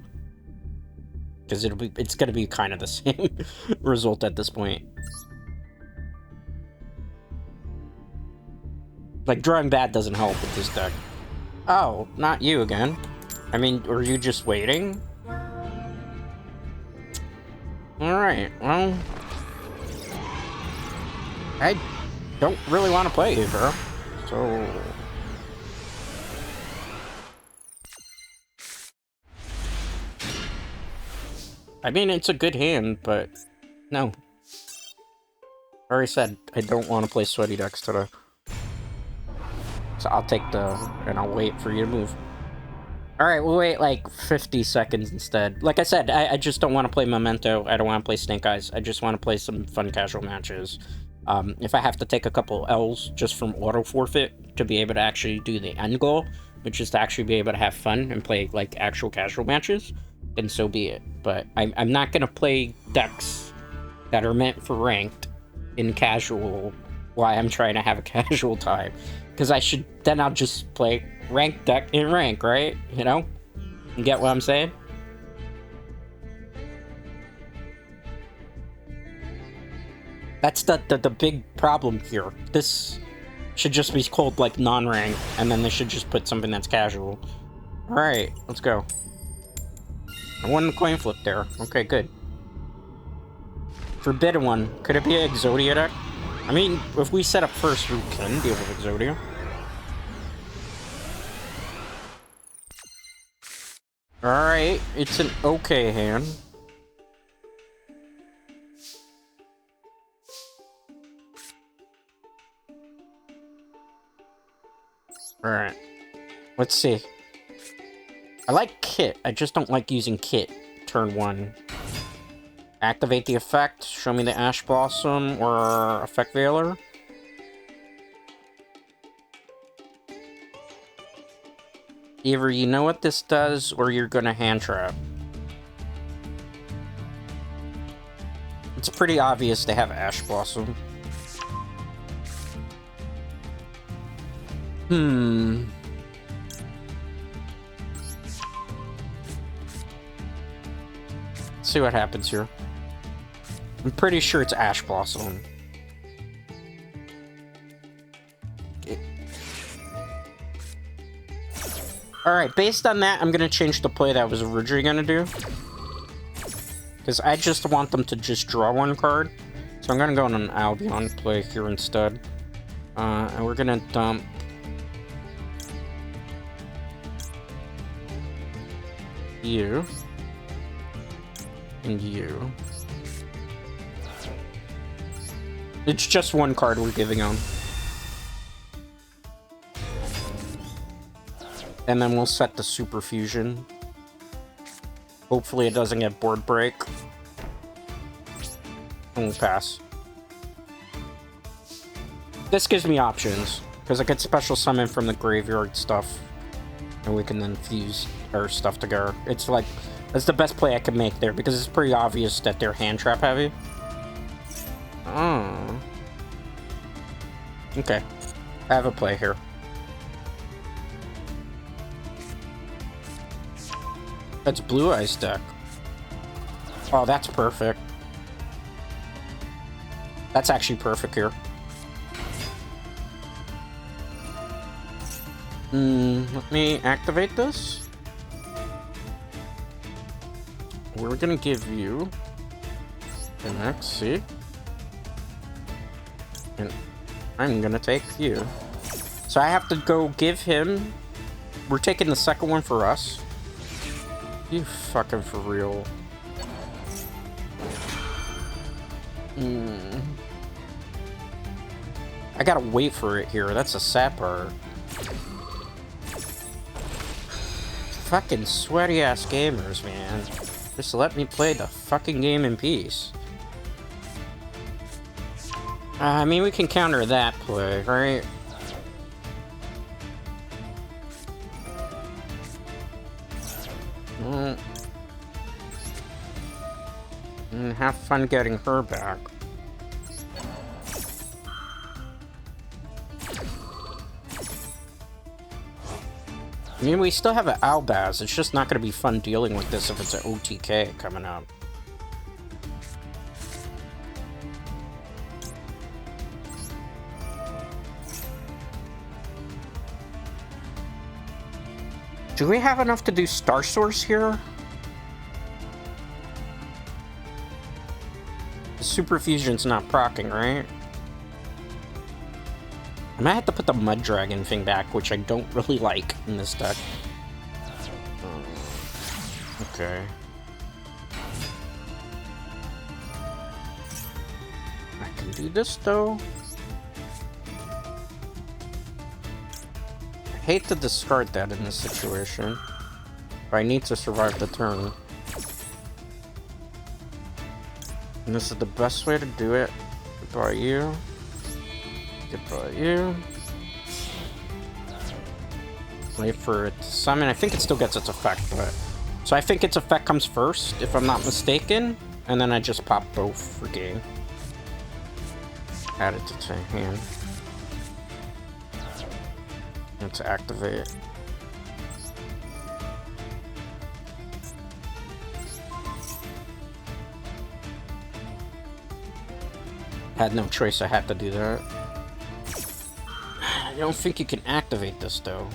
Because it's gonna be kind of the same result at this point. Like, drawing bad doesn't help with this deck. Oh, not you again. I mean, were you just waiting? Alright, well... I don't really want to play you, bro. So... I mean, it's a good hand, but... No. I already said I don't want to play sweaty decks today. So I'll take the... and I'll wait for you to move. Alright, we'll wait like 50 seconds instead. Like I said, I just don't want to play Memento. I don't want to play Snake Eyes. I just want to play some fun casual matches. If I have to take a couple L's just from auto forfeit to be able to actually do the end goal, which is to actually be able to have fun and play like actual casual matches, then so be it. But I'm not going to play decks that are meant for ranked in casual while I'm trying to have a casual time. Because then I'll just play ranked deck in rank, right? You know? You get what I'm saying? That's the big problem here. This should just be called, like, non-rank, and then they should just put something that's casual. Alright, let's go. I won the coin flip there. Okay, good. Forbidden one. Could it be an Exodia deck? I mean, if we set up first, we can deal with Exodia. Alright, it's an okay hand. Alright. Let's see. I like Kit. I just don't like using Kit turn 1. Activate the effect. Show me the Ash Blossom or Effect Veiler. Either you know what this does, or you're gonna hand trap. It's pretty obvious they have Ash Blossom. Let's see what happens here. I'm pretty sure it's Ash Blossom. Alright, based on that, I'm gonna change the play that I was originally gonna do. Because I just want them to just draw one card. So I'm gonna go on an Albion play here instead. And we're gonna dump... you. And you. It's just one card we're giving on. And then we'll set the Super Fusion. Hopefully it doesn't get board break. And we'll pass. This gives me options, because I get special summon from the graveyard stuff. And we can then fuse our stuff together. It's like, that's the best play I can make there, because it's pretty obvious that they're hand trap heavy. Oh. Okay. I have a play here. That's Blue Eyes deck. Oh, that's perfect. That's actually perfect here. Let me activate this. We're gonna give you an XC. And I'm gonna take you. So I have to go give him... We're taking the second one for us. You fucking for real. I gotta wait for it here. That's a sad part. Fucking sweaty ass gamers, man. Just let me play the fucking game in peace. I mean, we can counter that play, right? And have fun getting her back. I mean, we still have an Albaz. It's just not going to be fun dealing with this if it's an OTK coming up. Do we have enough to do Star Source here? The Super Fusion's not proccing, right? I might have to put the Mud Dragon thing back, which I don't really like in this deck. Okay. I can do this, though. I hate to discard that in this situation, but I need to survive the turn. And this is the best way to do it. Goodbye, you. Goodbye, you. Wait for it to summon. I think it still gets its effect, but... So I think its effect comes first, if I'm not mistaken. And then I just pop both for game. Add it to hand. And to activate. Had no choice, I had to do that. I don't think you can activate this, though.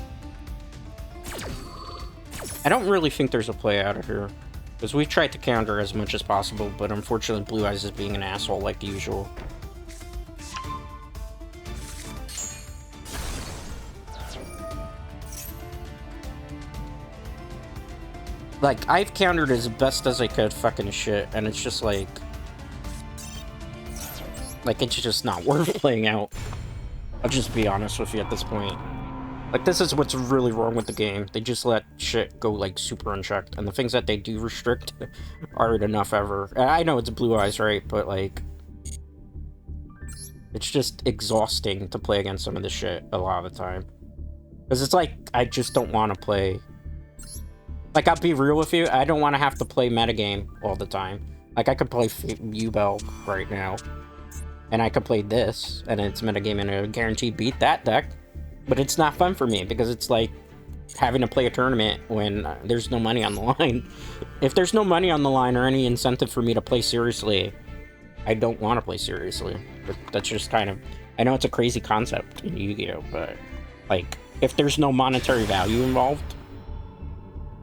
I don't really think there's a play out of here. Because we've tried to counter as much as possible, but unfortunately Blue Eyes is being an asshole like usual. Like, I've countered as best as I could fucking shit, and it's just like... Like, it's just not worth playing out. I'll just be honest with you at this point. Like, this is what's really wrong with the game. They just let shit go, like, super unchecked. And the things that they do restrict aren't enough ever. I know it's Blue Eyes, right? But, like... It's just exhausting to play against some of this shit a lot of the time. Because it's like, I just don't want to play... Like, I'll be real with you, I don't want to have to play metagame all the time. Like, I could play Yubel right now. And I could play this, and it's metagame and a guaranteed beat that deck. But it's not fun for me, because it's like having to play a tournament when there's no money on the line. If there's no money on the line or any incentive for me to play seriously, I don't want to play seriously. But that's just kind of... I know it's a crazy concept in Yu-Gi-Oh! But, like, if there's no monetary value involved,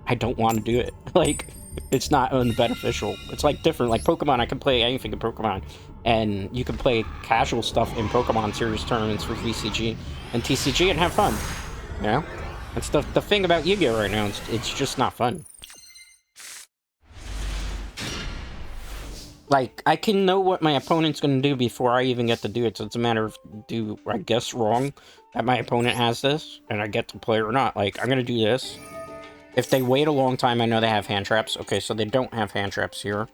I don't want to do it. Like, it's not unbeneficial. It's like different. Like Pokemon, I can play anything in Pokemon. And you can play casual stuff in Pokemon series tournaments for VCG and TCG and have fun. You know? That's the thing about Yu-Gi-Oh! Right now. It's just not fun. Like, I can know what my opponent's going to do before I even get to do it. So it's a matter of, do I guess wrong that my opponent has this and I get to play or not? Like, I'm going to do this. If they wait a long time, I know they have hand traps. Okay, so they don't have hand traps here.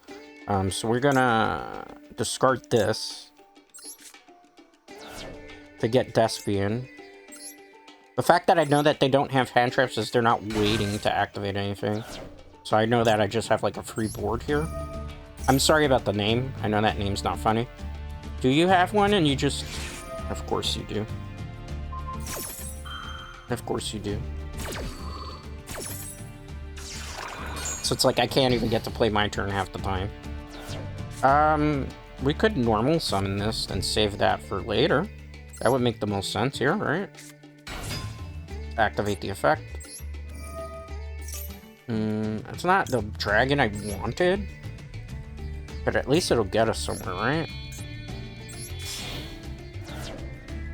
So we're gonna discard this to get Despian. The fact that I know that they don't have hand traps is they're not waiting to activate anything. So I know that I just have like a free board here. I'm sorry about the name. I know that name's not funny. Do you have one and you just... Of course you do. Of course you do. So it's like I can't even get to play my turn half the time. We could normal summon this and save that for later. That would make the most sense here, right? Activate the effect. It's not the dragon I wanted. But at least it'll get us somewhere, right?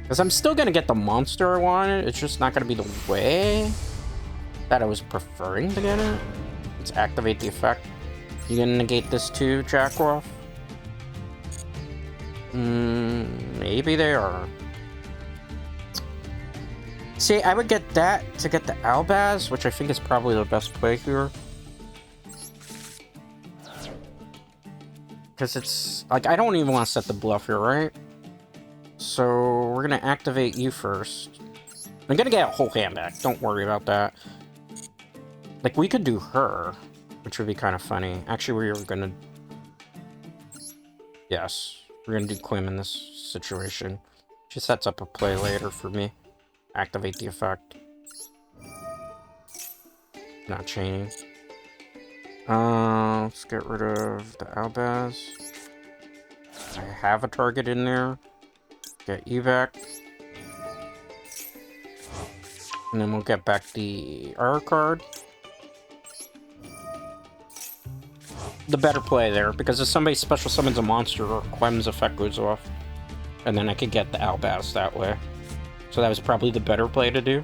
Because I'm still gonna get the monster I wanted. It's just not gonna be the way that I was preferring to get it. Let's activate the effect. You gonna negate this too, Jackoff? Maybe they are. See, I would get that to get the Albaz, which I think is probably the best play here. Because it's... Like, I don't even want to set the bluff here, right? So, we're gonna activate you first. I'm gonna get a whole hand back. Don't worry about that. Like, we could do her, which would be kind of funny. Actually, we were gonna... Yes. We're gonna do Quim in this situation. She sets up a play later for me. Activate the effect. Not chaining. Let's get rid of the Albaz. I have a target in there. Get you back. And then we'll get back the R card. The better play there, because if somebody special summons a monster or Quem's effect goes off, and then I could get the Albaz that way. So that was probably the better play to do.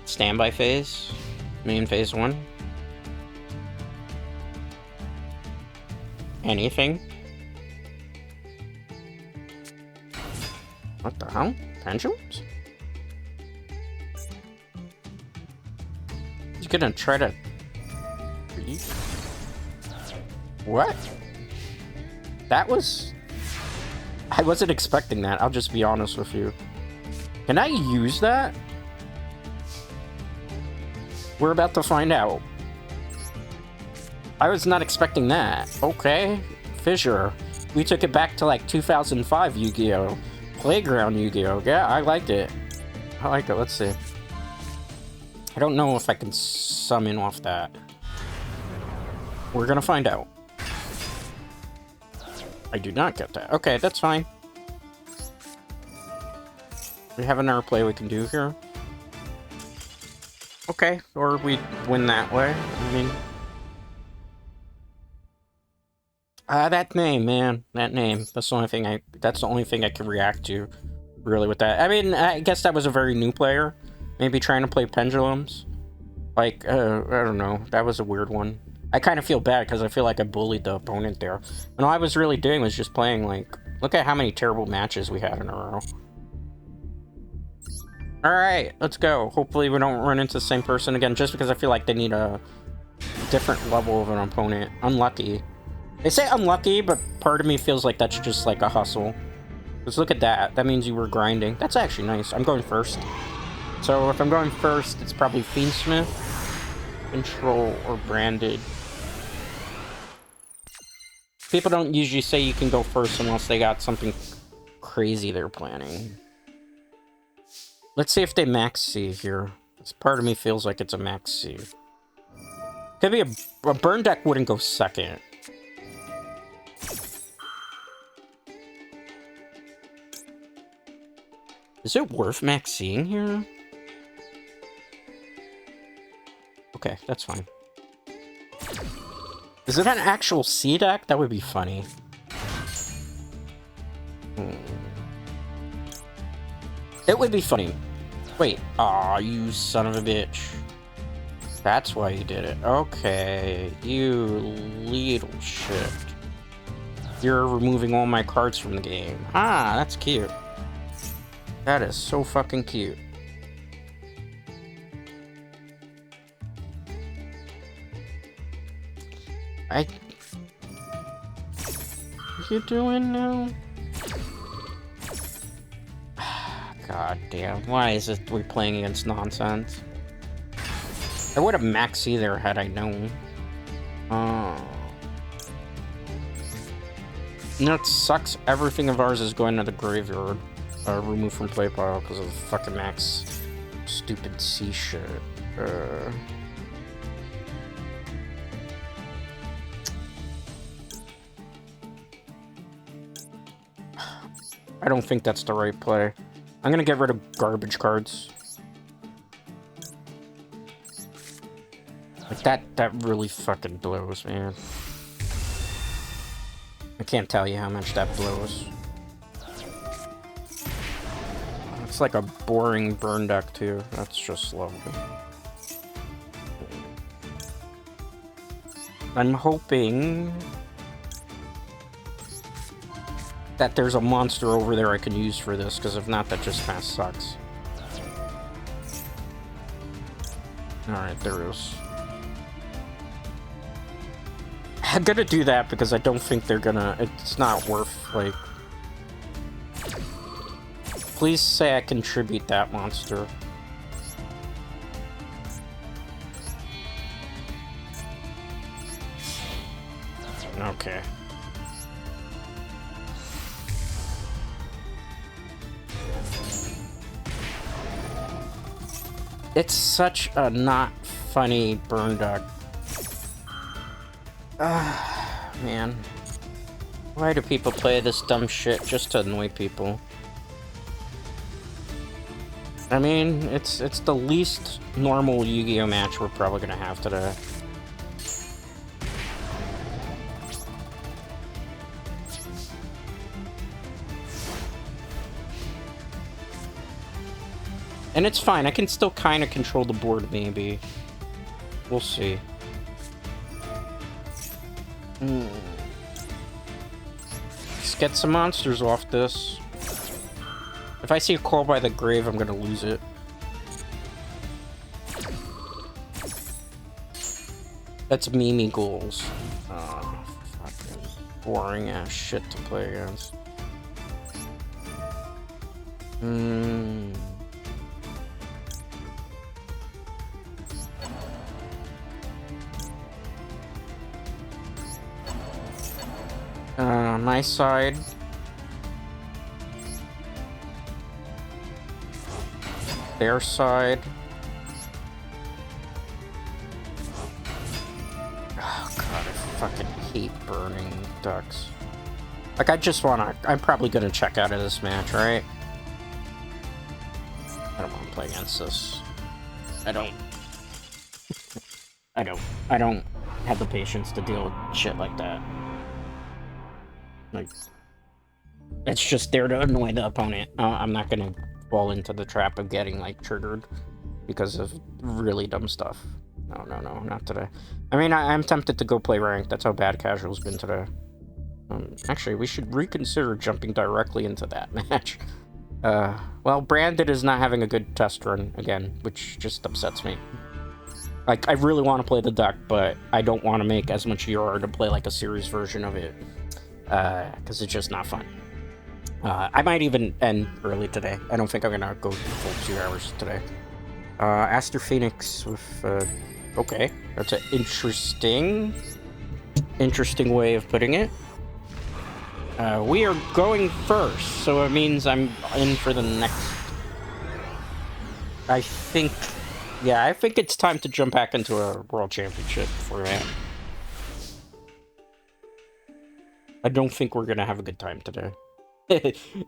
Standby phase. Main phase 1. Anything. What the hell? Pendulums? He's gonna try to... What? That was... I wasn't expecting that, I'll just be honest with you. Can I use that? We're about to find out. I was not expecting that. Okay. Fissure. We took it back to like 2005 Yu-Gi-Oh! Playground Yu-Gi-Oh! Yeah, I liked it. I like it. Let's see. I don't know if I can summon off that. We're gonna find out. I do not get that. Okay, that's fine. We have another play we can do here. Okay, or we win that way. I mean... that name, man. That name. That's the only thing I can react to, really, with that. I mean, I guess that was a very new player. Maybe trying to play pendulums. Like, I don't know. That was a weird one. I kind of feel bad because I feel like I bullied the opponent there. And all I was really doing was just playing, like... Look at how many terrible matches we had in a row. Alright, let's go. Hopefully we don't run into the same person again, just because I feel like they need a different level of an opponent. Unlucky. They say unlucky, but part of me feels like that's just like a hustle. Because look at that. That means you were grinding. That's actually nice. I'm going first. So if I'm going first, it's probably Fiendsmith, Control, or Branded. People don't usually say you can go first unless they got something crazy they're planning. Let's see if they max C here. This part of me feels like it's a max C. Could be a burn deck wouldn't go second. Is it worth max C'ing here? Okay, that's fine. Is it an actual C deck? That would be funny. It would be funny. Wait. Aw, you son of a bitch. That's why you did it. Okay. You little shit. You're removing all my cards from the game. Ah, that's cute. That is so fucking cute. What are you doing now? God damn, why is it we're playing against nonsense? I would have maxed either had I known. You know, it sucks. Everything of ours is going to the graveyard. Removed from play pile because of the fucking max stupid C shit. I don't think that's the right play. I'm gonna get rid of garbage cards. Like that really fucking blows, man. I can't tell you how much that blows. It's like a boring burn deck too. That's just lovely. I'm hoping that there's a monster over there I can use for this, because if not, that just kind of sucks. Alright, there is. I'm gonna do that because I don't think they're gonna... It's not worth, like... Please say I contribute that monster. Okay. It's such a not funny burn deck. Man. Why do people play this dumb shit just to annoy people? I mean, it's the least normal Yu-Gi-Oh match we're probably gonna have today. And it's fine, I can still kind of control the board, maybe. We'll see. Let's get some monsters off this. If I see a Call by the Grave, I'm gonna lose it. That's Mimi goals. Oh, fucking boring ass shit to play against. My side. Their side. Oh god, I fucking hate burning ducks. Like, I'm probably gonna check out of this match, right? I don't want to play against this. I don't have the patience to deal with shit like that. Like, it's just there to annoy the opponent. I'm not gonna fall into the trap of getting, like, triggered because of really dumb stuff. No, not today. I mean, I'm tempted to go play ranked. That's how bad casual's been today. Actually, we should reconsider jumping directly into that match. Well, Branded is not having a good test run again, which just upsets me. Like, I really want to play the deck, but I don't want to make as much ER to play, like, a series version of it. Because it's just not fun. I might even end early today. I don't think I'm gonna go the full 2 hours today. Aster Phoenix with, okay. That's an interesting way of putting it. We are going first, so it means I'm in for the next... I think it's time to jump back into a World Championship format. I don't think we're gonna have a good time today.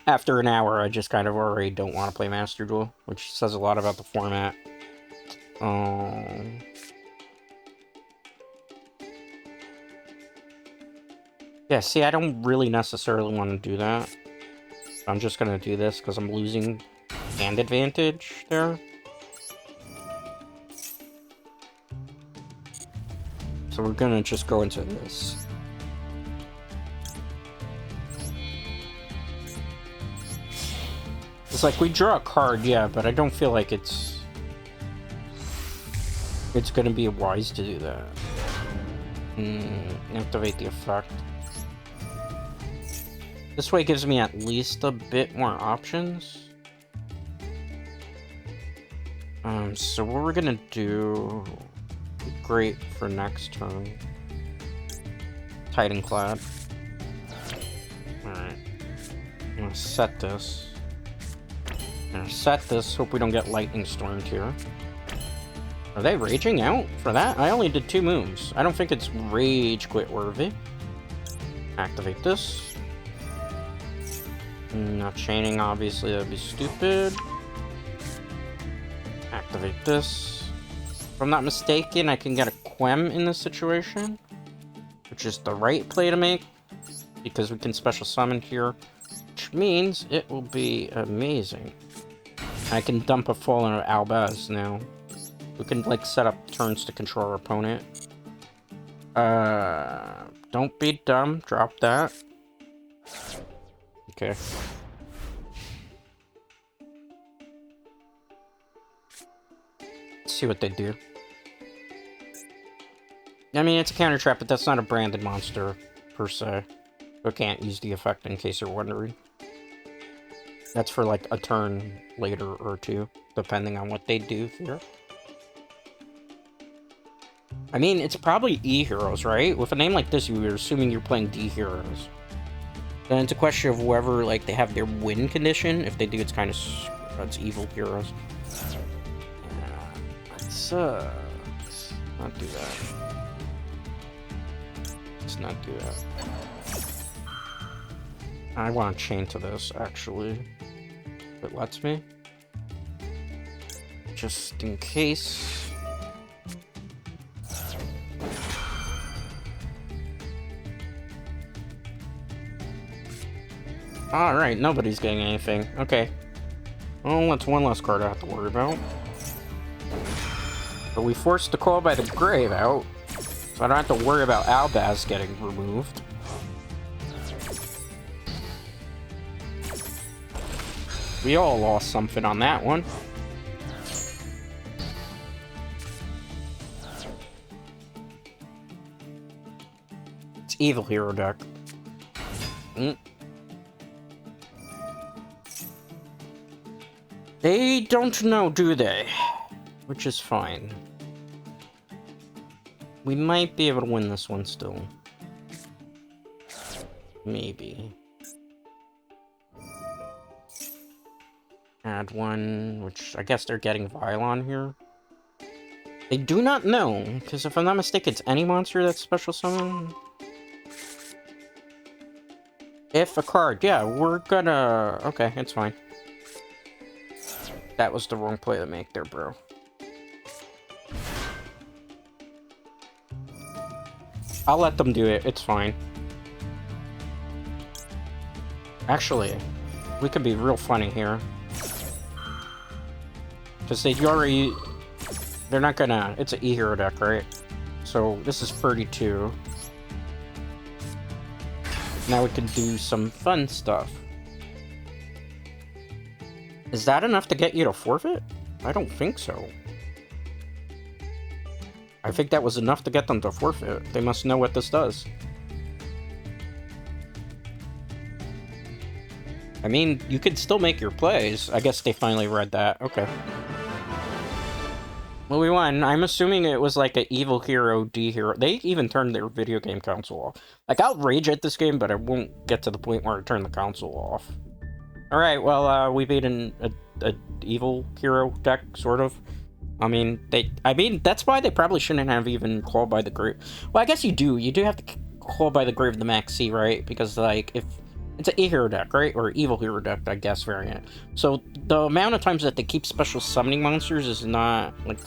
After an hour, I just kind of already don't want to play Master Duel, which says a lot about the format. Yeah, see, I don't really necessarily want to do that. I'm just gonna do this because I'm losing hand advantage there. So we're gonna just go into this. It's like, we draw a card, yeah, but I don't feel like it's gonna be wise to do that. Activate the effect. This way gives me at least a bit more options. So what we're gonna do... Great for next turn. Titan-clad. Alright. I'm gonna set this. Hope we don't get lightning stormed here. Are they raging out for that? I only did 2 moves. I don't think it's rage quit worthy. Activate this. Not chaining, obviously, that'd be stupid. Activate this. If I'm not mistaken, I can get a Quem in this situation, which is the right play to make, because we can special summon here, which means it will be amazing. I can dump a Fallen of Albaz now. We can, like, set up turns to control our opponent. Don't be dumb. Drop that. Okay. Let's see what they do. I mean, it's a counter trap, but that's not a branded monster, per se. So I can't use the effect in case you're wondering. That's for, like, a turn later or 2, depending on what they do here. I mean, it's probably E heroes, right? With a name like this, you're assuming you're playing D heroes. Then it's a question of whoever, like, they have their win condition. If they do, it's kind of... it's evil heroes. Let's not do that. Let's not do that. I want to chain to this, actually. If it lets me. just in case. Alright, nobody's getting anything. Okay. Well, that's one less card I have to worry about. But we forced the Call by the Grave out, so I don't have to worry about Albaz getting removed. We all lost something on that one. It's Evil Hero deck. They don't know, do they? Which is fine. We might be able to win this one still. Maybe. Add one, which I guess they're getting Vylon here. They do not know, because if I'm not mistaken, it's any monster that's special summon. If a card, yeah, we're gonna... Okay, it's fine. That was the wrong play to make there, bro. I'll let them do it, it's fine. Actually, we could be real funny here. Because they already... They're not gonna... It's an E-Hero deck, right? So, this is 32. Now we can do some fun stuff. Is that enough to get you to forfeit? I don't think so. I think that was enough to get them to forfeit. They must know what this does. I mean, you could still make your plays. I guess they finally read that. Okay. Well, we won. I'm assuming it was like an Evil Hero, D Hero. They even turned their video game console off. Like, I'll rage at this game, but I won't get to the point where I turn the console off. Alright, well, we beat a Evil Hero deck, sort of. I mean, that's why they probably shouldn't have even Call by the Grave. Well, I guess you do. You do have to Call by the Grave of the Max C, right? Because, like, if... It's an E-Hero deck, right? Or Evil Hero deck, I guess, variant. So, the amount of times that they keep special summoning monsters is not, like...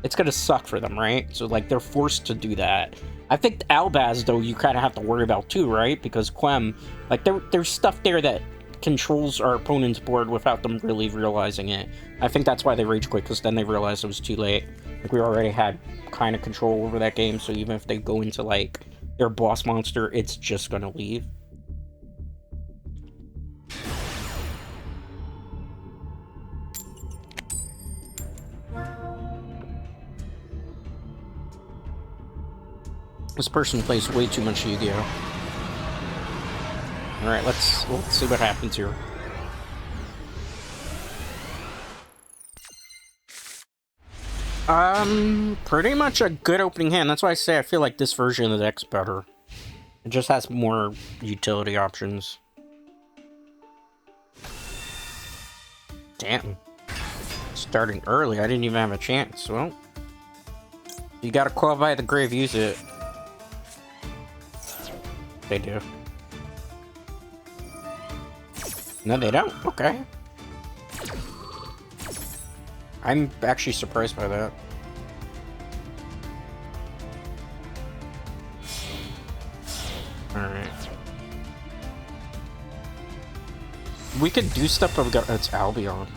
It's gonna suck for them, right? So, like, they're forced to do that. I think Albaz, though, you kind of have to worry about, too, right? Because Quem... Like, there's stuff there that controls our opponent's board without them really realizing it. I think that's why they rage quit, because then they realized it was too late. Like, we already had kind of control over that game, so even if they go into, like... their boss monster, it's just gonna leave. This person plays way too much Yu-Gi-Oh! Alright, let's see what happens here. Pretty much a good opening hand. That's why I say I feel like this version of the deck's better. It just has more utility options. Damn. Starting early, I didn't even have a chance. Well, you gotta Call by the Grave, use it. They do. No, they don't? Okay. I'm actually surprised by that. Alright. We could do stuff, but we got... It's Albion.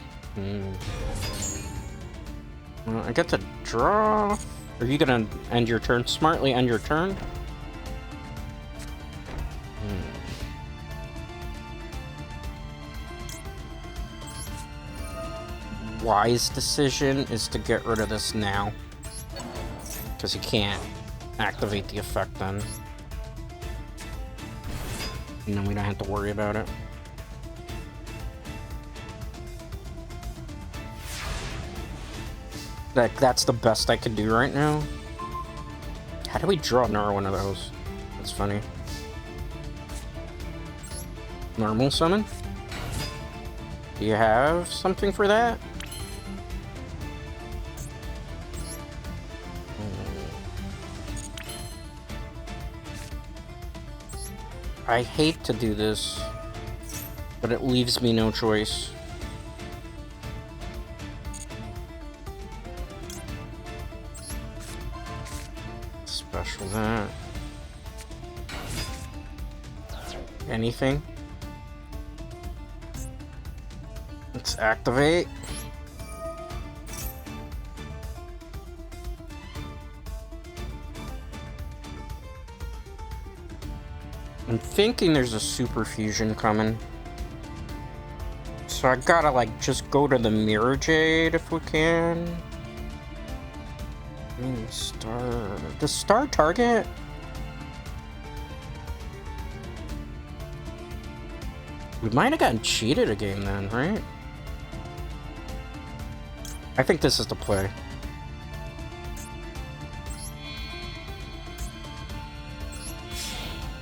Well, I get to draw... Are you gonna end your turn? Smartly end your turn? Wise decision is to get rid of this now. Because you can't activate the effect then. And then we don't have to worry about it. That's the best I can do right now. How do we draw another one of those? That's funny. Normal summon? Do you have something for that? I hate to do this, but it leaves me no choice. special that. Anything? Let's activate. I'm thinking there's a super fusion coming. So I gotta, like, just go to the Mirror Jade if we can. Star... Does Star target? We might have gotten cheated again then, right? I think this is the play.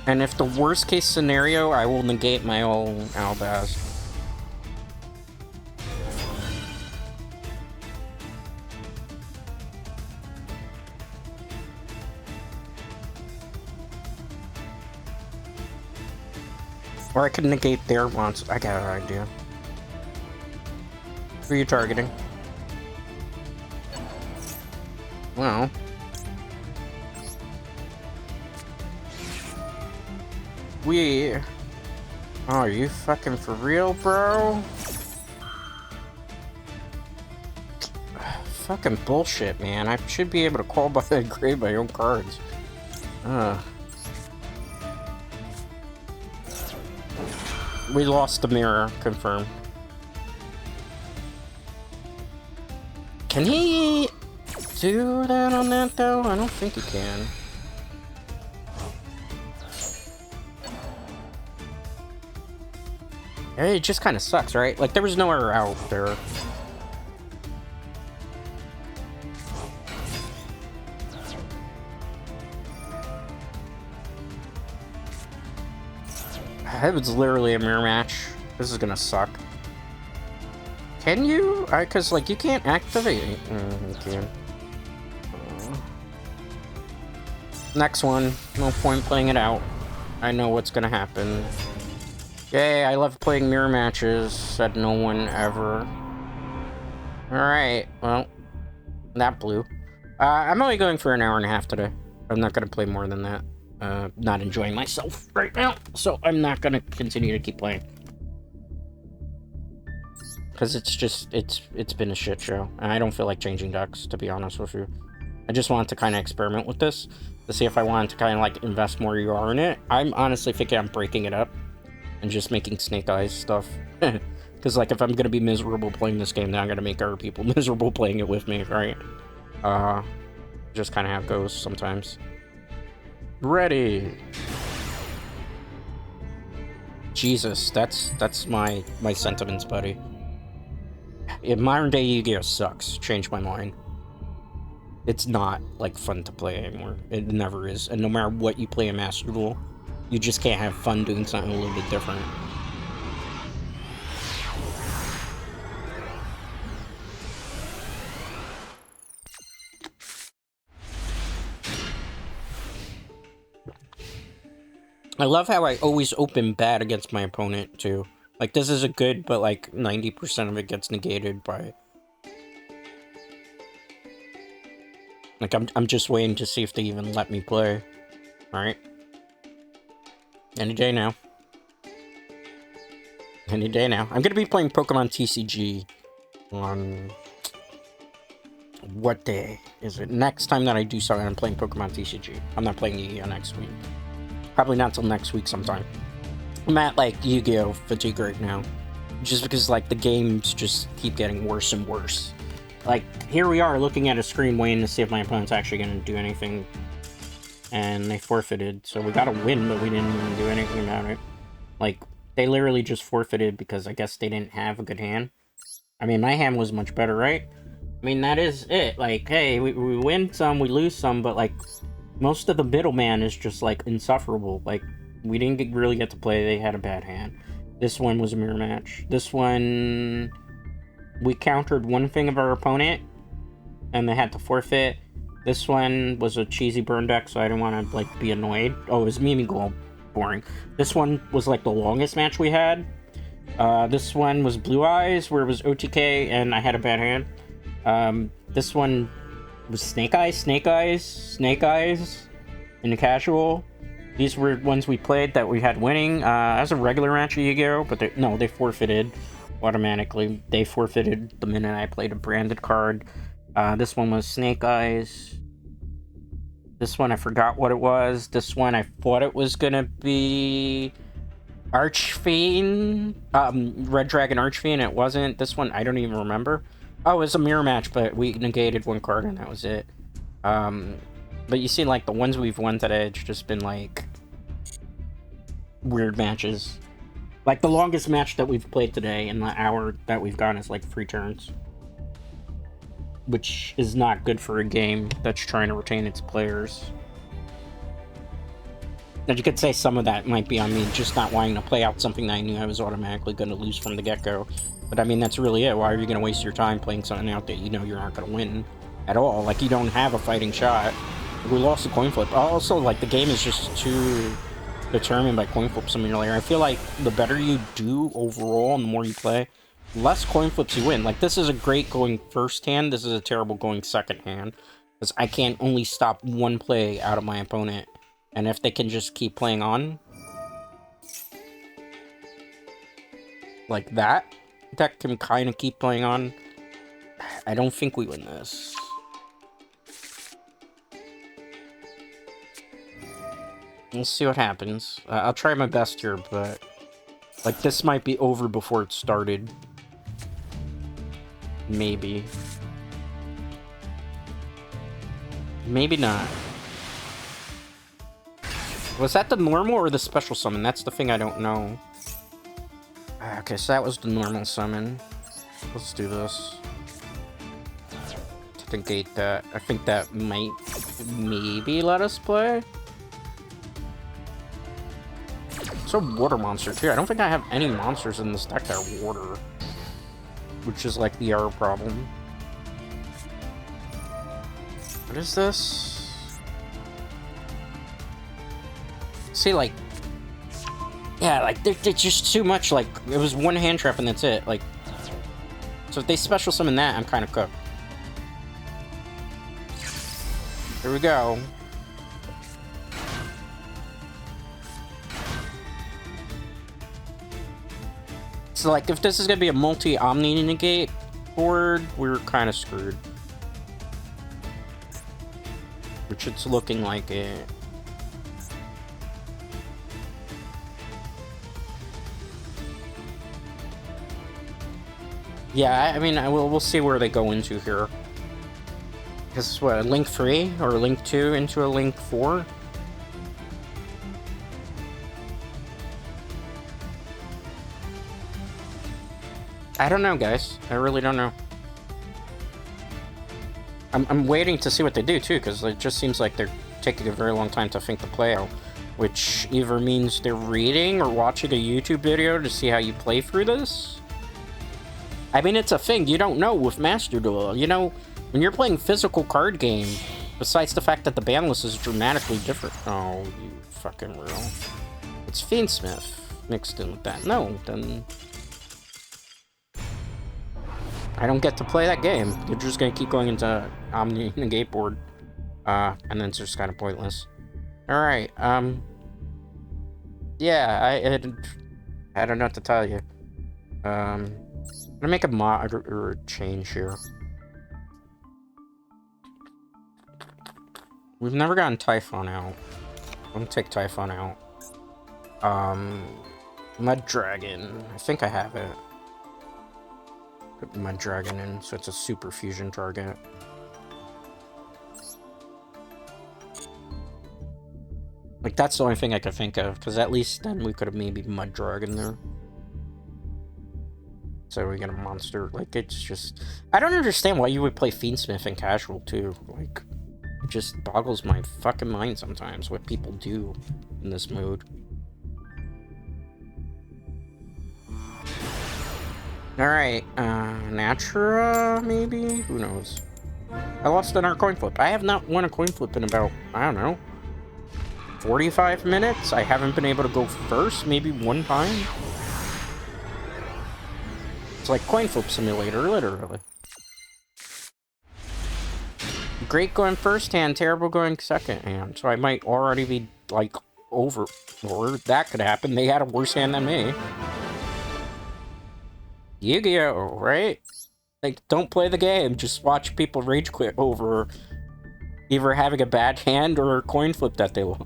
And if the worst case scenario, I will negate my own Albaz. Or I could negate their monster. I got an idea. Who are you targeting? Well... Oh, are you fucking for real, bro? Fucking bullshit, man. I should be able to call by and grade my own cards. We lost the mirror, confirmed. Can he do that on that, though? I don't think he can. It just kind of sucks, right? Like, there was nowhere out there. It was literally a mirror match. This is gonna suck. Can you? Because, like, you can't activate it. You can. Next one. No point playing it out. I know what's gonna happen. Yay, I love playing mirror matches, said no one ever. Alright, well, that blew. I'm only going for an hour and a half today. I'm not gonna play more than that. Not enjoying myself right now, so I'm not gonna continue to keep playing. Because it's just, it's been a shit show. And I don't feel like changing decks, to be honest with you. I just wanted to kind of experiment with this, to see if I wanted to kind of, like, invest more UR in it. I'm honestly thinking I'm breaking it up. And just making Snake Eyes stuff. Because, like, if I'm gonna be miserable playing this game, then I'm gonna make other people miserable playing it with me, right? Just kind of how it goes sometimes. Ready! Jesus, that's my sentiments, buddy. In modern day, Yu-Gi-Oh! Sucks. Changed my mind. It's not, like, fun to play anymore. It never is. And no matter what you play in Master Duel, you just can't have fun doing something a little bit different. I love how I always open bad against my opponent, too. Like, this is a good, but, like, 90% of it gets negated by... Like, I'm just waiting to see if they even let me play. Alright? Any day now. Any day now. I'm gonna be playing Pokemon TCG on... What day is it? Next time that I do something, I'm playing Pokemon TCG. I'm not playing Yu-Gi-Oh! Next week. Probably not till next week sometime. I'm at, like, Yu-Gi-Oh! Fatigue right now. Just because, like, the games just keep getting worse and worse. Like, here we are looking at a screen waiting to see if my opponent's actually gonna do anything. And they forfeited, so we got a win, but we didn't even do anything about it. Like, they literally just forfeited because I guess they didn't have a good hand. I mean, my hand was much better, right? I mean, that is it. Like, hey, we win some, we lose some, but, like, most of the middleman is just, like, insufferable. Like, we didn't really get to play, they had a bad hand. This one was a mirror match. This one, we countered one thing of our opponent, and they had to forfeit. This one was a cheesy burn deck, so I didn't want to, like, be annoyed. Oh, it was Mimi Gold. Boring. This one was, like, the longest match we had. This one was Blue Eyes, where it was OTK, and I had a bad hand. This one was Snake Eyes, Snake Eyes, Snake Eyes. in the casual. These were ones we played that we had winning. As a regular match of Yu-Gi-Oh, but they forfeited automatically. They forfeited the minute I played a branded card. This one was Snake Eyes. This one I forgot what it was. This one I thought it was gonna be Archfiend, Red Dragon Archfiend. It wasn't. This one I don't even remember. Oh, it was a mirror match, but we negated one card and that was it. But you see, like, the ones we've won today, it's just been, like, weird matches. Like, the longest match that we've played today in the hour that we've gone is, like, 3 turns. Which is not good for a game that's trying to retain its players. And you could say some of that might be on me just not wanting to play out something that I knew I was automatically going to lose from the get-go. But, I mean, that's really it. Why are you going to waste your time playing something out that you know you're not going to win at all? Like, you don't have a fighting shot. We lost the coin flip. Also, like, the game is just too determined by coin flip simulator. I feel like the better you do overall and the more you play, less coin flips you win. Like, this is a great going first hand. This is a terrible going second hand. Because I can't only stop one play out of my opponent. And if they can just keep playing on like that can kind of keep playing on, I don't think we win this. We'll see what happens. I'll try my best here, but like, this might be over before it started. Maybe. Maybe not. Was that the normal or the special summon? That's the thing I don't know. Okay, so that was the normal summon. Let's do this. To negate that. I think that might maybe let us play. It's a water monster too. I don't think I have any monsters in this deck that are water. Which is like the error problem. What is this? See, like, yeah, like, there's just too much. Like, it was one hand trap and that's it. Like, so if they special summon that, I'm kind of cooked. Here we go. So, like, if this is gonna be a multi-Omni negate board, we're kind of screwed. Which it's looking like it. Yeah, I mean, we'll see where they go into here. Because what, a Link 3 or a Link 2 into a Link 4? I don't know, guys. I really don't know. I'm waiting to see what they do, too, because it just seems like they're taking a very long time to think the play out. Which either means they're reading or watching a YouTube video to see how you play through this. I mean, it's a thing. You don't know with Master Duel. You know, when you're playing physical card game, besides the fact that the ban list is dramatically different. Oh, you fucking real. It's Fiendsmith mixed in with that. No, then I don't get to play that game. They're just gonna keep going into Omni negate board. And then it's just kind of pointless. Alright, yeah, I don't know what to tell you. I'm gonna make a mod or a change here. We've never gotten Typhon out. I'm gonna take Typhon out. Mud Dragon. I think I have it. Put Mud Dragon in, so it's a super fusion target. Like, that's the only thing I could think of, because at least then we could have maybe Mud Dragon there. So we get a monster. Like, it's just... I don't understand why you would play Fiendsmith in casual, too. Like, it just boggles my fucking mind sometimes what people do in this mode. Alright, Natura, maybe? Who knows? I lost another coin flip. I have not won a coin flip in about, I don't know, 45 minutes? I haven't been able to go first, maybe one time? It's like coin flip simulator, literally. great going first hand, terrible going second hand. So I might already be, like, over. Or that could happen. They had a worse hand than me. Yu-Gi-Oh, right? Like, don't play the game. Just watch people rage quit over either having a bad hand or a coin flip that they lost.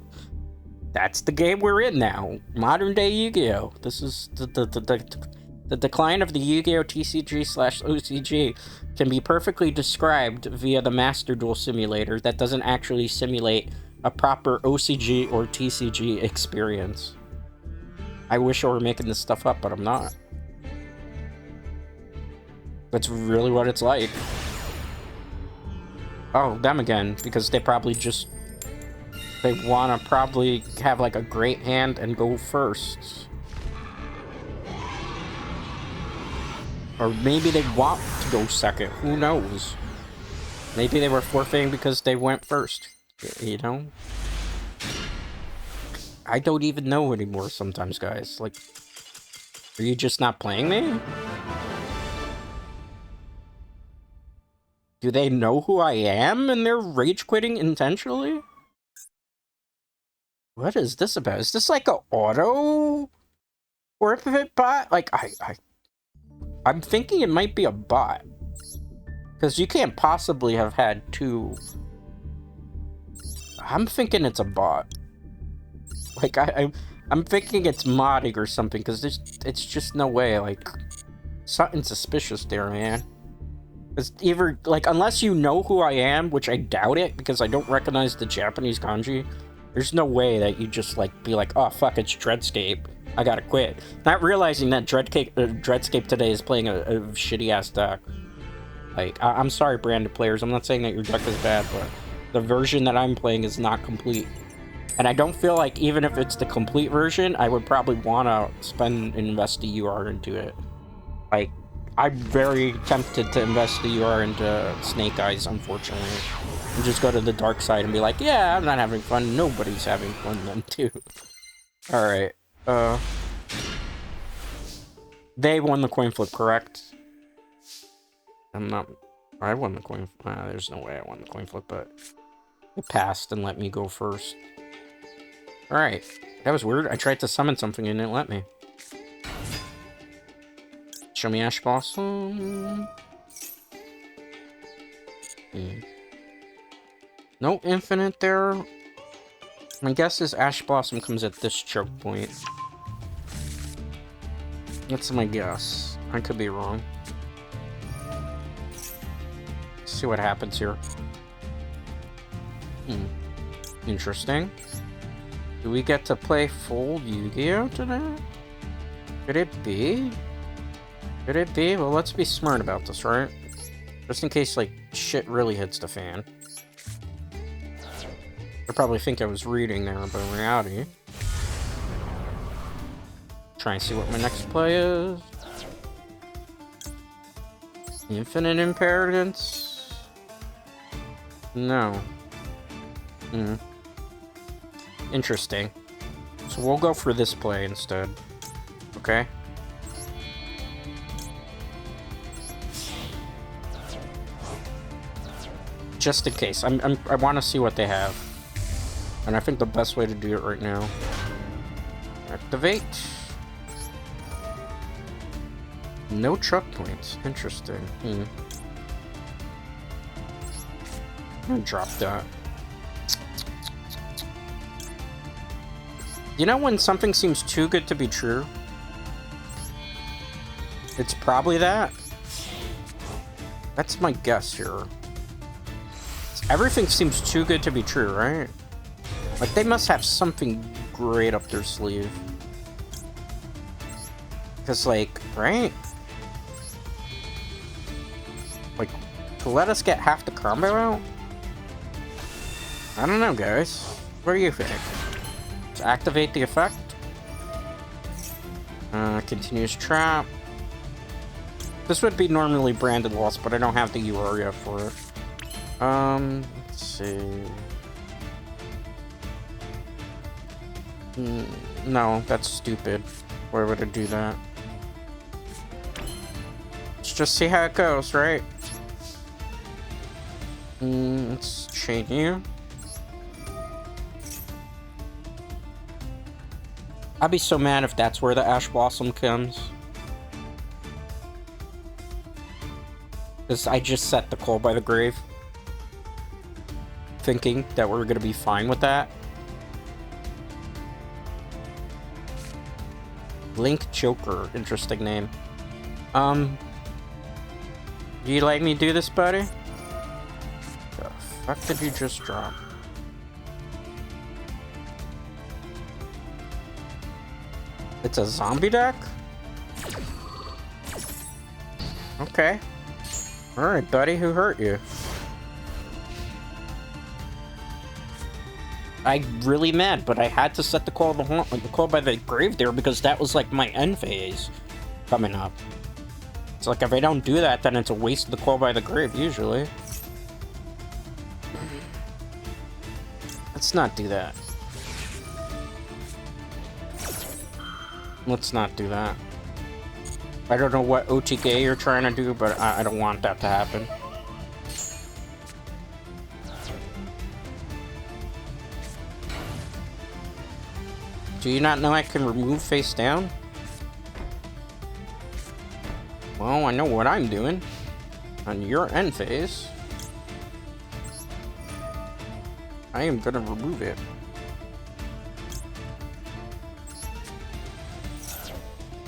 That's the game we're in now. Modern day Yu-Gi-Oh! This is the decline of the Yu-Gi-Oh! TCG/OCG can be perfectly described via the Master Duel simulator that doesn't actually simulate a proper OCG or TCG experience. I wish I were making this stuff up, but I'm not. That's really what it's like. Oh, them again, because they probably just... They want to probably have, like, a great hand and go first. Or maybe they want to go second. Who knows? Maybe they were forfeiting because they went first. You know? I don't even know anymore sometimes, guys. Like, are you just not playing me? Do they know who I am and they're rage quitting intentionally? What is this about? Is this like an auto forfeit bot? Like, I'm thinking it might be a bot. Because you can't possibly have had two. I'm thinking it's a bot. Like, I'm thinking it's modding or something, because it's just no way, like, something suspicious there, man. It's either, like, unless you know who I am, which I doubt it, because I don't recognize the Japanese kanji, there's no way that you just, like, be like, oh, fuck, it's Dreadscape. I gotta quit. Not realizing that Dreadscape today is playing a shitty-ass deck. Like, I'm sorry, branded players. I'm not saying that your deck is bad, but the version that I'm playing is not complete. And I don't feel like, even if it's the complete version, I would probably want to spend and invest the UR into it. Like, I'm very tempted to invest the UR into Snake Eyes, unfortunately. And just go to the dark side and be like, yeah, I'm not having fun. Nobody's having fun then, too. Alright. They won the coin flip, correct? I'm not... I won the coin flip. There's no way I won the coin flip, but... It passed and let me go first. Alright. That was weird. I tried to summon something and it didn't let me. Show me Ash Blossom. No infinite there. My guess is Ash Blossom comes at this choke point. That's my guess. I could be wrong. Let's see what happens here. Interesting. Do we get to play full Yu-Gi-Oh today? Could it be? Could it be? Well, let's be smart about this, right? Just in case, like, shit really hits the fan. I probably think I was reading there, but in reality... Try and see what my next play is. Infinite Inheritance? No. Interesting. So we'll go for this play instead. Okay? Just in case. I want to see what they have. And I think the best way to do it right now. Activate. No chuck points. Interesting. I'm gonna drop that. You know when something seems too good to be true? It's probably that. That's my guess here. Everything seems too good to be true, right? Like, they must have something great up their sleeve. Because, like, right? Like, to let us get half the combo out? I don't know, guys. What do you think? To activate the effect? Continuous trap. This would be normally branded loss, but I don't have the UR for it. Let's see. No, that's stupid. Why would I do that? Let's just see how it goes, right? Let's chain you. I'd be so mad if that's where the Ash Blossom comes. Because I just set the Call by the Grave. Thinking that we're going to be fine with that. Link Joker. Interesting name. Do you like me do this, buddy? The fuck did you just drop? It's a zombie deck? Okay. Alright, buddy, who hurt you? I'm really mad, but I had to set the Call by the Grave there because that was like my end phase coming up. It's like if I don't do that, then it's a waste of the Call by the Grave, usually. Let's not do that. Let's not do that. I don't know what OTK you're trying to do, but I don't want that to happen. Do you not know I can remove face down? Well, I know what I'm doing. On your end phase. I am gonna remove it.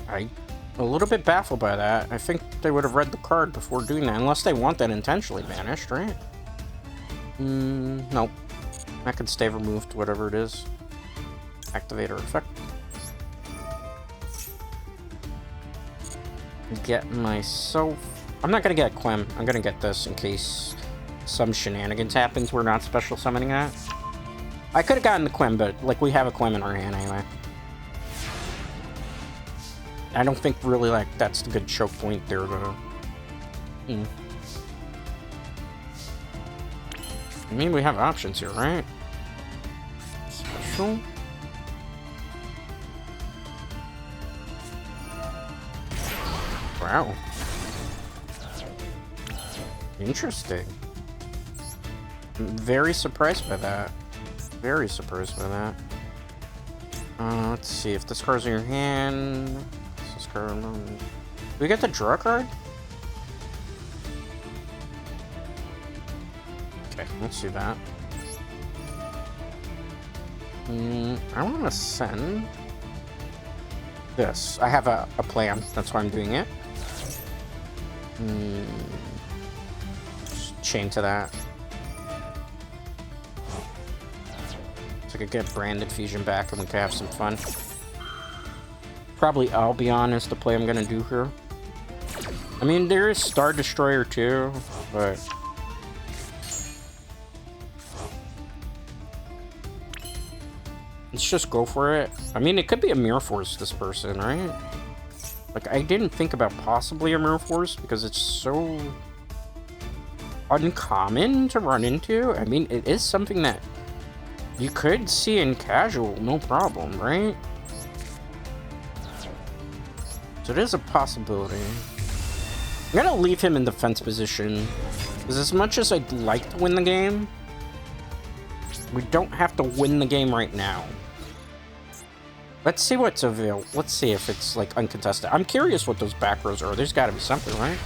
I'm a little bit baffled by that. I think they would have read the card before doing that, unless they want that intentionally banished, right? Nope. That can stay removed, whatever it is. Activator effect. Get myself... I'm not gonna get Quem. I'm gonna get this in case some shenanigans happens. We're not special summoning that. I could have gotten the Quem, but like we have a Quem in our hand anyway. I don't think really like that's the good choke point there though. I mean, we have options here, right? Special. Wow. Interesting. I'm very surprised by that. Very surprised by that. Let's see if this card's in your hand. This card. Do we get the draw card? Okay, let's do that. I want to send this. I have a plan. That's why I'm doing it. Just chain to that. So I could get Branded Fusion back and we could have some fun. Probably I'll be honest, the play I'm gonna do here. I mean, there is Star Destroyer too, but let's just go for it. I mean, it could be a Mirror Force, this person, right? Like, I didn't think about possibly a Mirror Force because it's so uncommon to run into. I mean, it is something that you could see in casual, no problem, right? So it is a possibility. I'm gonna leave him in defense position, because as much as I'd like to win the game, we don't have to win the game right now. Let's see what's available. Let's see if it's, like, uncontested. I'm curious what those back rows are. There's gotta be something, right?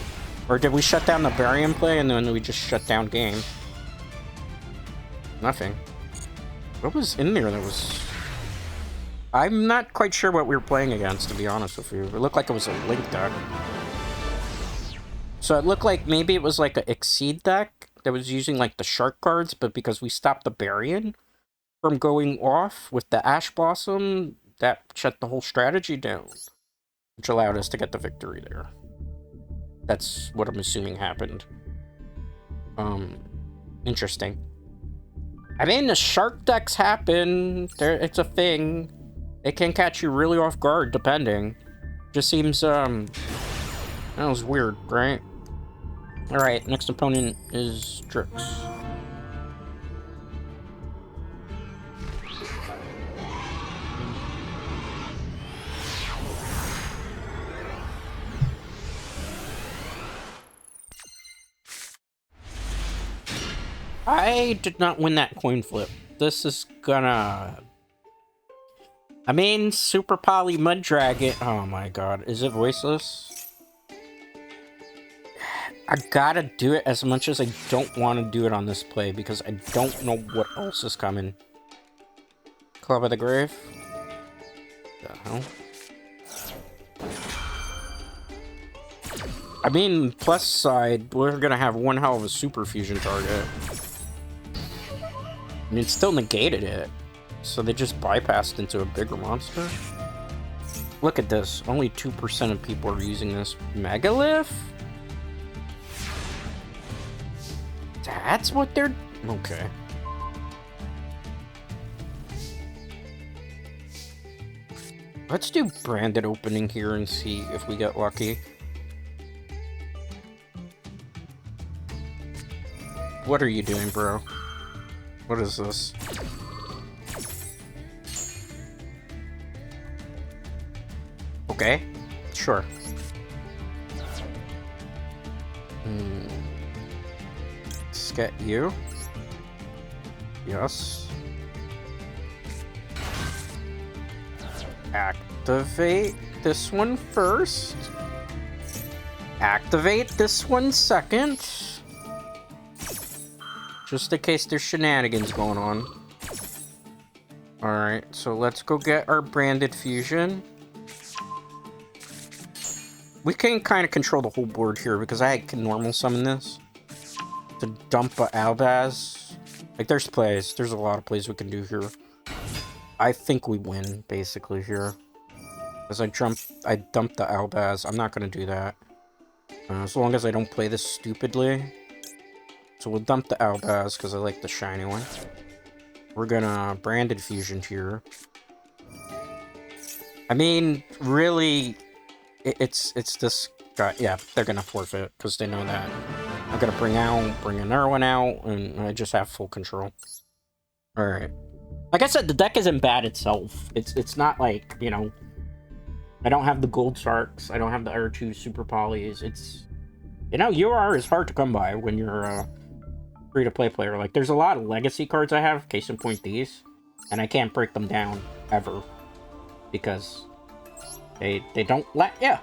Or did we shut down the Barium play and then we just shut down game? Nothing. What was in there that was... I'm not quite sure what we were playing against, to be honest with you. It looked like it was a Link deck. So it looked like maybe it was like an Exceed deck that was using, like, the Shark cards, but because we stopped the Barium from going off with the Ash Blossom, that shut the whole strategy down, which allowed us to get the victory there. That's what I'm assuming happened. Interesting. I mean, the Shark decks happen. It's a thing. It can catch you really off guard, depending. Just seems, that was weird, right? Alright, next opponent is Drix. I did not win that coin flip. This is gonna... I mean, Super Poly Mud Dragon... Oh my god, is it voiceless? I gotta do it as much as I don't want to do it on this play, because I don't know what else is coming. Club of the Grave? The hell? I mean, plus side, we're gonna have one hell of a super fusion target. I mean, it still negated it. So they just bypassed into a bigger monster. Look at this. Only 2% of people are using this. Megalith? That's what they're... Okay. Let's do branded opening here and see if we get lucky. What are you doing, bro? What is this? Okay, sure. Let's get you. Yes. Activate this one first. Activate this one second. Just in case there's shenanigans going on. Alright, so let's go get our branded fusion. We can kind of control the whole board here because I can normal summon this to dump a Albaz. Like, there's plays. There's a lot of plays we can do here. I think we win, basically, here. As I dump the Albaz. I'm not going to do that. As long as I don't play this stupidly. So we'll dump the Albaz because I like the shiny one. We're gonna branded fusion here. I mean, really, it's this guy. Yeah, they're gonna forfeit because they know that. I'm gonna bring another one out, and I just have full control. All right. Like I said, the deck isn't bad itself. It's not like, you know, I don't have the gold sharks. I don't have the R2 super polys. It's, you know, UR is hard to come by when you're free-to-play player. Like, there's a lot of legacy cards I have, case in point these, and I can't break them down ever because they don't let you.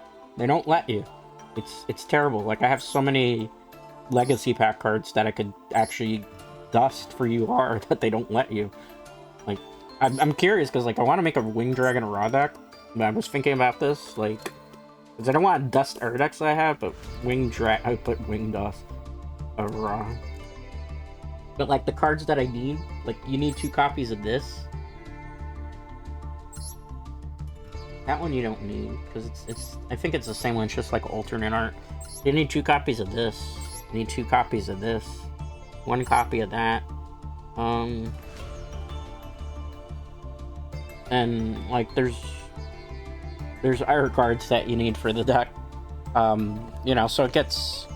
It's terrible. Like, I have so many legacy pack cards that I could actually dust for UR that they don't let you. Like, I'm curious because, like, I want to make a Wing Dragon Raw deck, but I was thinking about this, like, because I don't want to dust our decks I have, but I put Wing Dust Raw. But, like, the cards that I need, like, you need 2 copies of this. That one you don't need, because I think it's the same one, it's just like alternate art. You need 2 copies of this. You need 2 copies of this. 1 copy of that. And, like, there's other cards that you need for the deck. You know, so it gets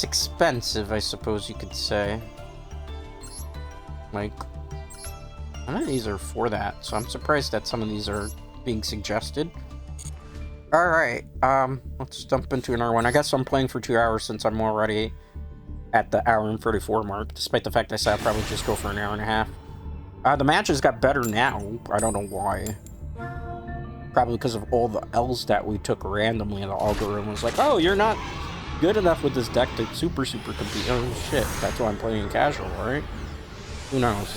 expensive, I suppose you could say. Like, none of these are for that, so I'm surprised that some of these are being suggested. Alright, let's jump into another one. I guess I'm playing for 2 hours since I'm already at the hour and 34 mark, despite the fact I said I'd probably just go for an hour and a half. The matches got better now. I don't know why. Probably because of all the L's that we took randomly. The algorithm was like, oh, you're not good enough with this deck to super compete. Oh shit, that's why I'm playing casual, right? Who knows?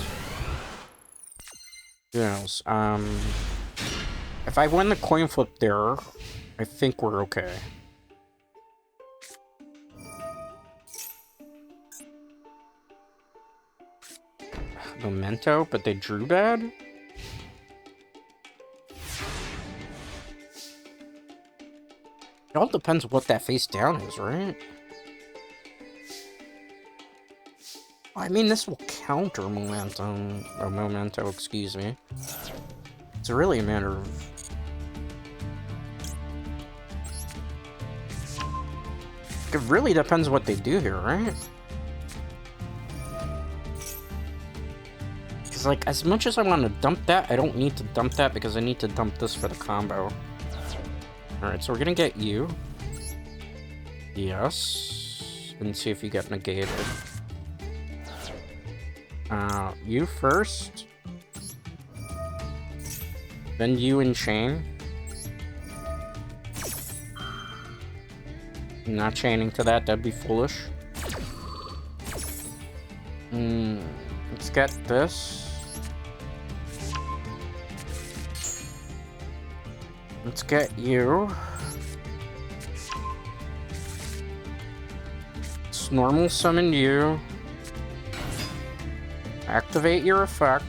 Who knows? If I win the coin flip there, I think we're okay. Memento, but they drew bad? It all depends what that face down is, right? I mean, this will counter Memento, excuse me. It's really a matter of... It really depends what they do here, right? Because, like, as much as I want to dump that, I don't need to dump that because I need to dump this for the combo. Alright, so we're gonna get you. Yes. And see if you get negated. You first. Then you in chain. Not chaining to that, that'd be foolish. Let's get this. Let's get you. Let's normal summon you. Activate your effect.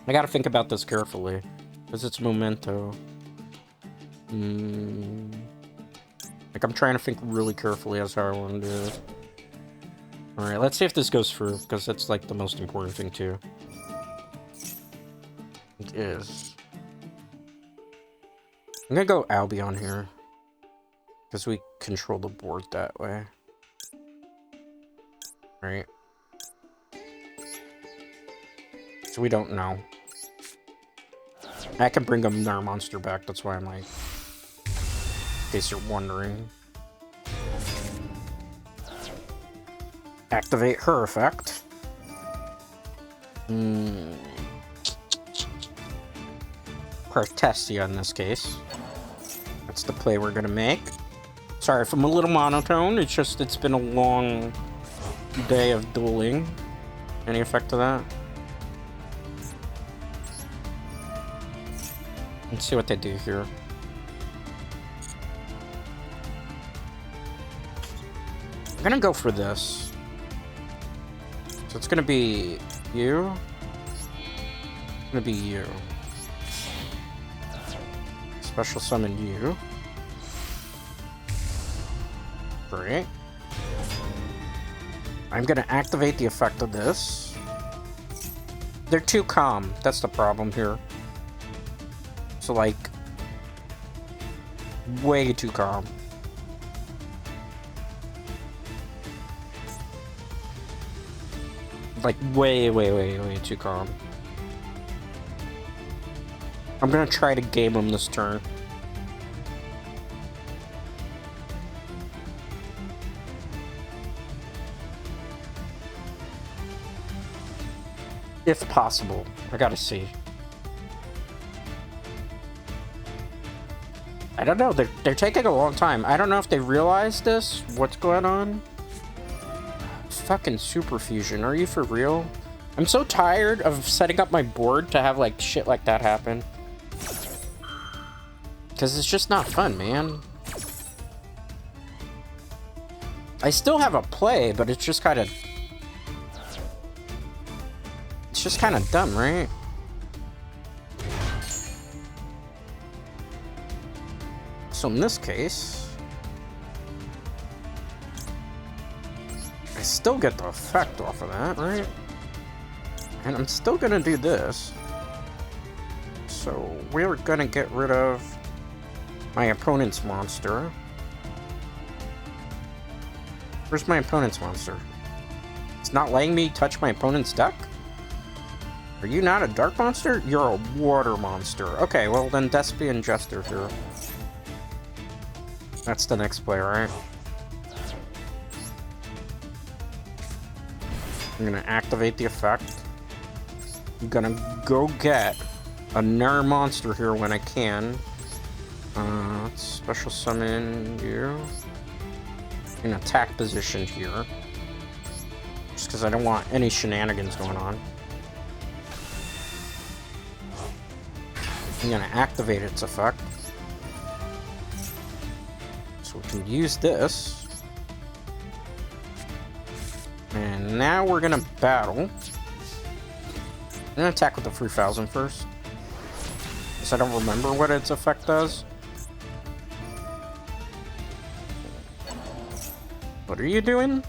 I gotta think about this carefully, because it's memento. Like, I'm trying to think really carefully as how I want to do it. Alright, let's see if this goes through, because that's, like, the most important thing, too. It is. I'm gonna go Albion here, because we control the board that way. Right. So we don't know. I can bring a Nar monster back, that's why I'm like... In case you're wondering. Activate her effect. Partestia in this case. That's the play we're gonna make. Sorry if I'm a little monotone, it's just it's been a long day of dueling. Any effect to that? Let's see what they do here. I'm gonna go for this. So it's gonna be you. It's gonna be you. Special summon you. Great. I'm gonna activate the effect of this. They're too calm. That's the problem here. So, like, way too calm. Like, way too calm. I'm gonna try to game him this turn. If possible. I gotta see. I don't know, they're taking a long time. I don't know if they realize this, what's going on. Fucking Super Fusion, are you for real? I'm so tired of setting up my board to have like shit like that happen. Because it's just not fun, man. I still have a play, but it's just kind of... It's just kind of dumb, right? So in this case, I still get the effect off of that, right? And I'm still gonna do this. So we're gonna get rid of my opponent's monster. Where's my opponent's monster? It's not letting me touch my opponent's deck? Are you not a dark monster? You're a water monster. Okay, well then Despian Jester here. That's the next play, right? I'm gonna activate the effect. I'm gonna go get a Nar monster here when I can. Let's special summon you. In attack position here. Just because I don't want any shenanigans going on. I'm gonna activate its effect. So we can use this. And now we're gonna battle. I'm gonna attack with the 3000 first. Because I don't remember what its effect does. What are you doing?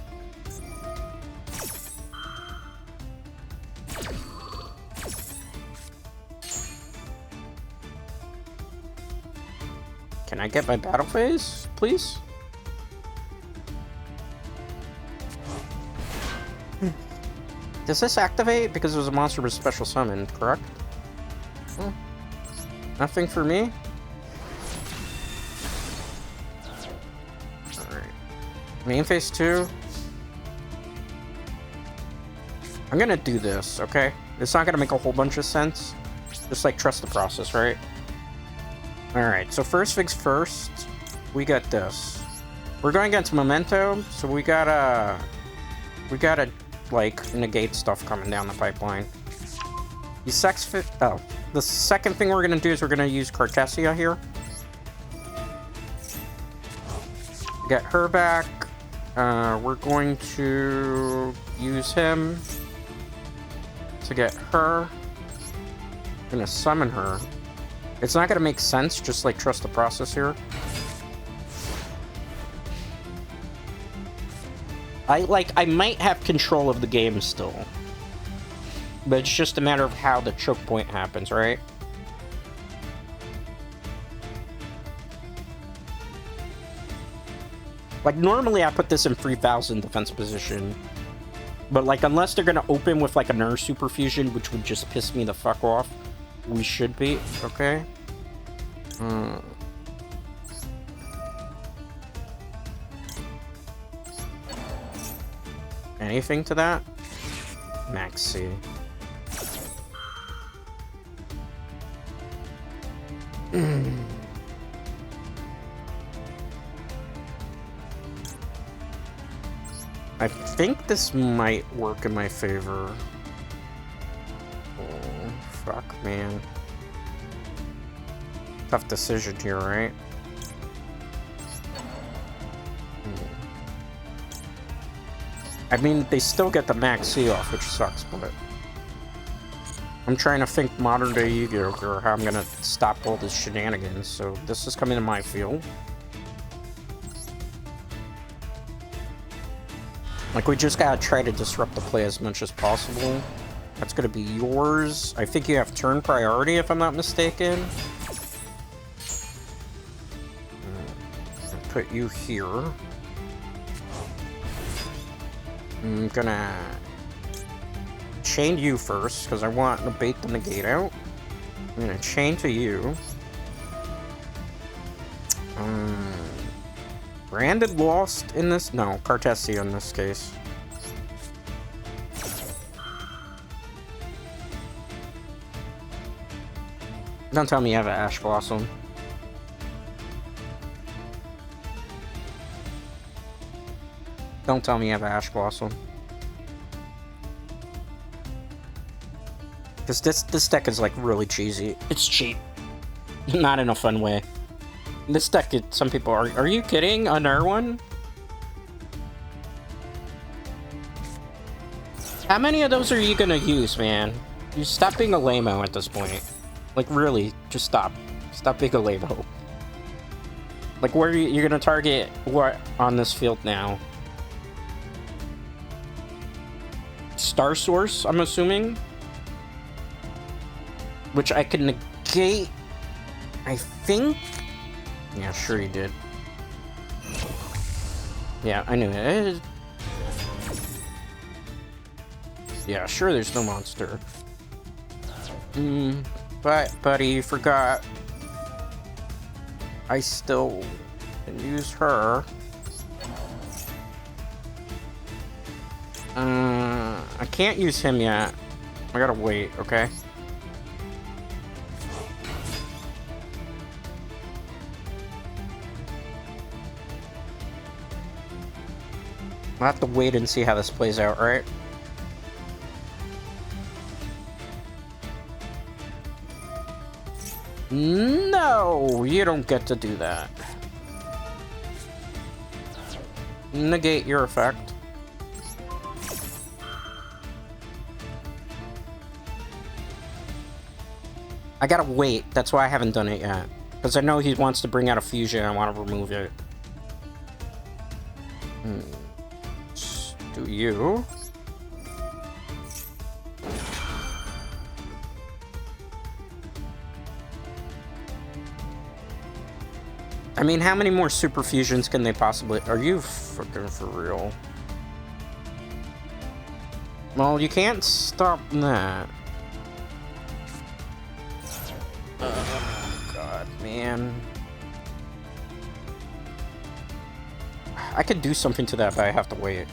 Can I get my battle phase, please? Does this activate? Because it was a monster with special summon, correct? Hmm. Nothing for me? Alright. Main phase 2. I'm gonna do this, okay? It's not gonna make a whole bunch of sense. Just, like, trust the process, right? Alright, so first things first, we got this. We're going against Memento, so we gotta, like, negate stuff coming down the pipeline. The second thing we're gonna do is we're gonna use Cartessia here. Get her back. We're going to use him to get her. I'm gonna summon her. It's not gonna make sense, just like trust the process here. I might have control of the game still. But it's just a matter of how the choke point happens, right? Like, normally I put this in 3000 defense position. But, like, unless they're gonna open with, like, a Nurse Super Fusion, which would just piss me the fuck off, we should be, okay? Anything to that? Maxi. I think this might work in my favor. Oh, fuck, man. Tough decision here, right? I mean, they still get the Max C off, which sucks, but... I'm trying to think modern day Yu-Gi-Oh! Or how I'm gonna stop all this shenanigans, so this is coming to my field. Like, we just gotta try to disrupt the play as much as possible. That's gonna be yours. I think you have turn priority, if I'm not mistaken. I'll put you here. I'm gonna chain you first, because I want to bait the negate out. I'm gonna chain to you. Branded lost in this? No, Cartessia in this case. Don't tell me you have an Ash Blossom. Don't tell me you have an Ash Blossom. Because this deck is, like, really cheesy. It's cheap. Not in a fun way. This deck, some people are you kidding? Another one? How many of those are you gonna use, man? You stop being a lame-o at this point. Like, really, just stop. Stop being a lame-o. Like, where you're gonna target what on this field now? Star Source, I'm assuming? Which I can negate, I think? Yeah, sure you did. Yeah, I knew it. Yeah, sure there's no monster. But, buddy, you forgot. I still can use her. I can't use him yet. I gotta wait, okay? I'll have to wait and see how this plays out, right? No, you don't get to do that. Negate your effect. I gotta wait. That's why I haven't done it yet. Because I know he wants to bring out a fusion and I want to remove it. Do you? I mean, how many more super fusions can they possibly... Are you fucking for real? Well, you can't stop that. Oh, God, man. I could do something to that, but I have to wait.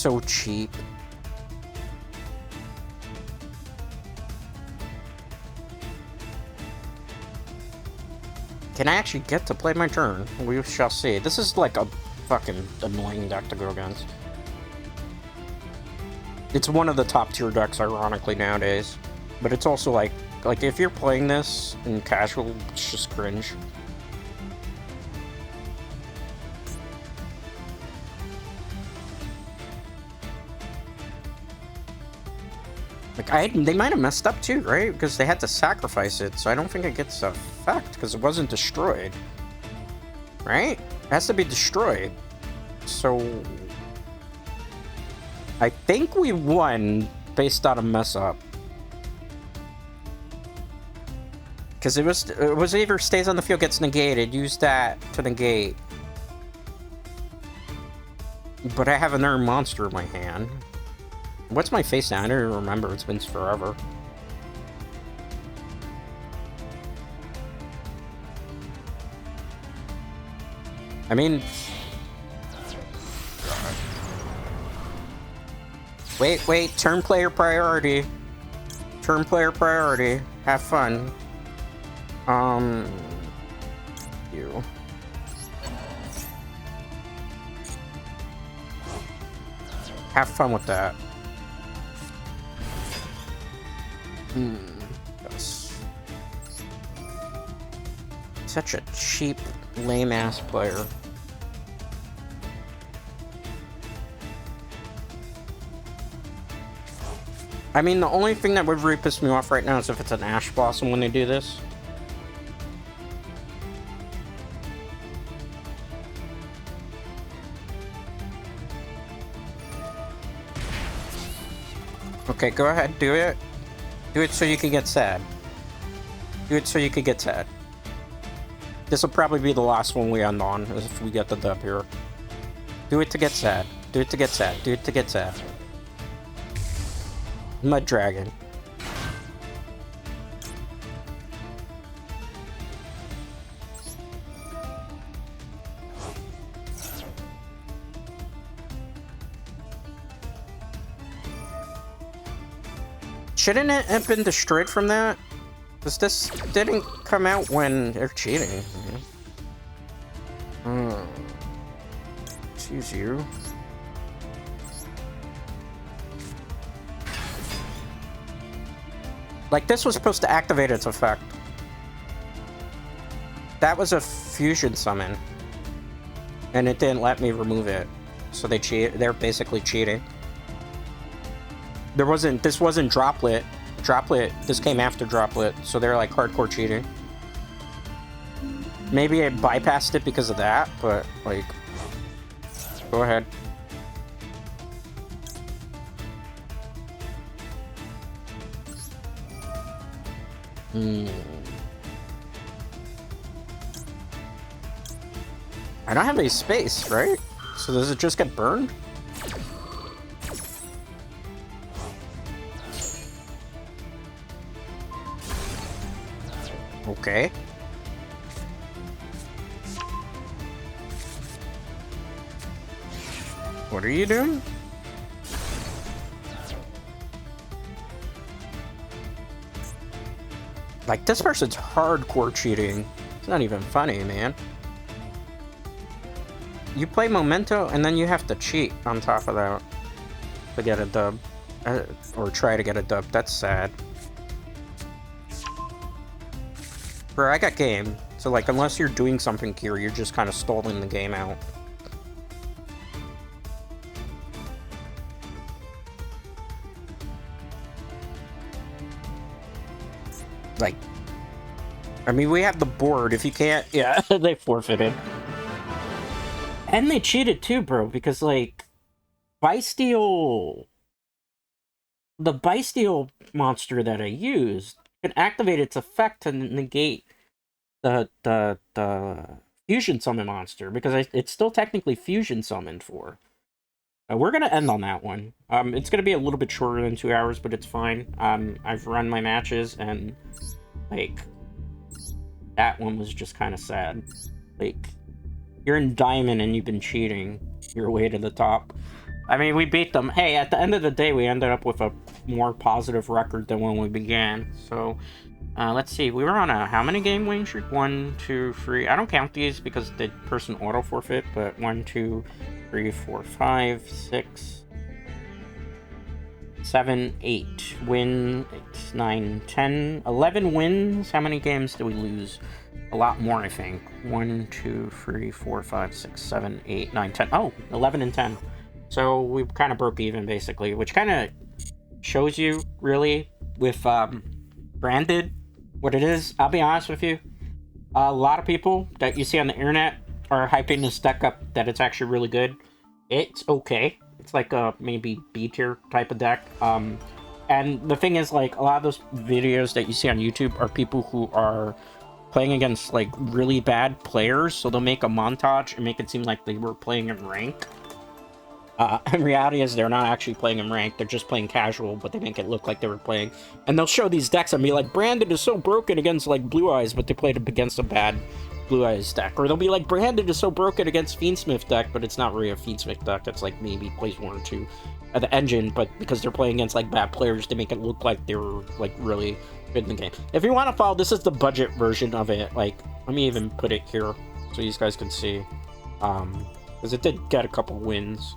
so cheap. Can I actually get to play my turn? We shall see. This is like a fucking annoying deck to go against. It's one of the top tier decks, ironically, nowadays. But it's also like if you're playing this in casual, it's just cringe. Like, they might have messed up too, right? Because they had to sacrifice it, so I don't think it gets effect, because it wasn't destroyed. Right? It has to be destroyed. So... I think we won based on a mess-up. Because it was either stays on the field, gets negated, use that to negate. But I have another monster in my hand. What's my face now? I don't even remember. It's been forever. I mean... Wait. Turn player priority. Turn player priority. Have fun. You. Have fun with that. Yes. Such a cheap, lame-ass player. I mean, the only thing that would really piss me off right now is if it's an Ash Blossom when they do this. Okay, go ahead, do it. Do it so you can get sad. Do it so you can get sad. This will probably be the last one we end on, if we get the dub here. Do it to get sad. Do it to get sad. Do it to get sad. Mud Dragon. Shouldn't it have been destroyed from that? Because this didn't come out when they're cheating. Choose you. Like, this was supposed to activate its effect. That was a fusion summon. And it didn't let me remove it. So they're basically cheating. This wasn't Droplet. This came after Droplet, so they're like hardcore cheating. Maybe I bypassed it because of that, but like, go ahead. I don't have any space, right? So does it just get burned? Okay. What are you doing? Like, this person's hardcore cheating. It's not even funny, man. You play Memento, and then you have to cheat on top of that to get a dub. Or try to get a dub. That's sad. Bro, I got game. So, like, unless you're doing something here, you're just kind of stalling the game out. Like, I mean, we have the board. If you can't... Yeah, they forfeited. And they cheated too, bro, because, like, Bysteel... The Bysteel monster that I used can activate its effect to negate the fusion summon monster, because it's still technically fusion summoned for. We're gonna end on that one. It's gonna be a little bit shorter than 2 hours, but it's fine. I've run my matches, and, like, that one was just kind of sad. Like, you're in Diamond and you've been cheating your way to the top. I mean, we beat them. Hey, at the end of the day, we ended up with a more positive record than when we began. So, let's see. We were on a how many game winning streak? 1, 2, 3. I don't count these because the person auto forfeit, but 1, 2, 3, 4, 5, 6, 7, 8. Win 8, 9, 10, 11 wins. How many games do we lose? A lot more, I think. 1, 2, 3, 4, 5, 6, 7, 8, 9, 10. Oh, 11 and 10. So we kind of broke even, basically, which kind of shows you, really, with Branded, what it is. I'll be honest with you. A lot of people that you see on the internet are hyping this deck up that it's actually really good. It's okay. It's like a maybe B tier type of deck. And the thing is, like, a lot of those videos that you see on YouTube are people who are playing against, like, really bad players. So they'll make a montage and make it seem like they were playing in rank. In reality is they're not actually playing in rank, they're just playing casual, but they make it look like they were playing. And they'll show these decks and be like, Branded is so broken against, like, Blue Eyes, but they played against a bad Blue Eyes deck. Or they'll be like, Branded is so broken against Fiendsmith deck, but it's not really a Fiendsmith deck, that's like maybe plays 1 or 2 at the engine, but because they're playing against, like, bad players, they make it look like they were, like, really good in the game. If you want to follow, this is the budget version of it. Like, let me even put it here so you guys can see. Because it did get a couple wins.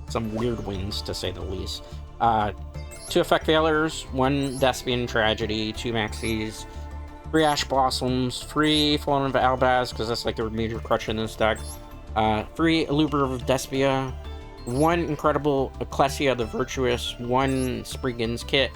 Some weird wins, to say the least. 2 Effect Failures, 1 Despian Tragedy, 2 Maxis, 3 Ash Blossoms, 3 Fallen of Albaz, because that's like a major crutch in this deck, 3 Eluber of Despia, 1 Incredible Ecclesia the Virtuous, 1 Spriggan's Kit,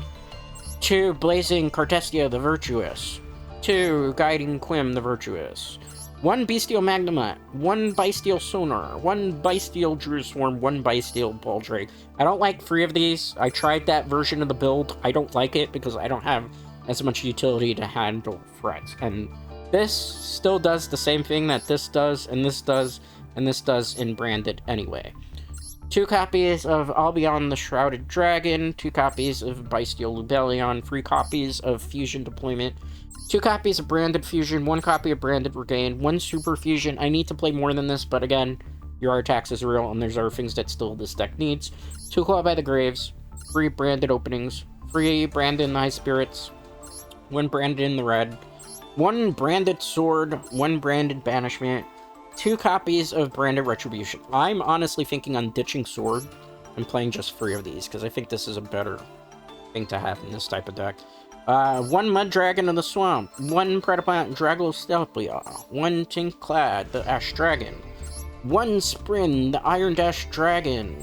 2 Blazing Cartestia the Virtuous, 2 Guiding Quim the Virtuous, 1 Bestial Magnemite, 1 Bestial Sonar, 1 Bestial Druid Swarm, 1 Bestial Baldrake. I don't like 3 of these. I tried that version of the build. I don't like it because I don't have as much utility to handle threats. And this still does the same thing that this does, and this does, and this does in Branded anyway. 2 copies of Albion the Shrouded Dragon, 2 copies of Bestial Lubellion, 3 copies of Fusion Deployment, 2 copies of Branded Fusion, 1 copy of Branded Regain, 1 Super Fusion. I need to play more than this, but again, your art tax is real, and there's other things that still this deck needs. 2 Claw by the Graves, 3 Branded Openings, 3 Branded in the High Spirits, 1 Branded in the Red, 1 Branded Sword, 1 Branded Banishment, 2 copies of Branded Retribution. I'm honestly thinking on ditching Sword and playing just 3 of these, because I think this is a better thing to have in this type of deck. 1 Mud Dragon of the Swamp, 1 Predaplant Dragostelpia, 1 Tinkclad, the Ash Dragon, 1 Sprin, the Iron Dash Dragon,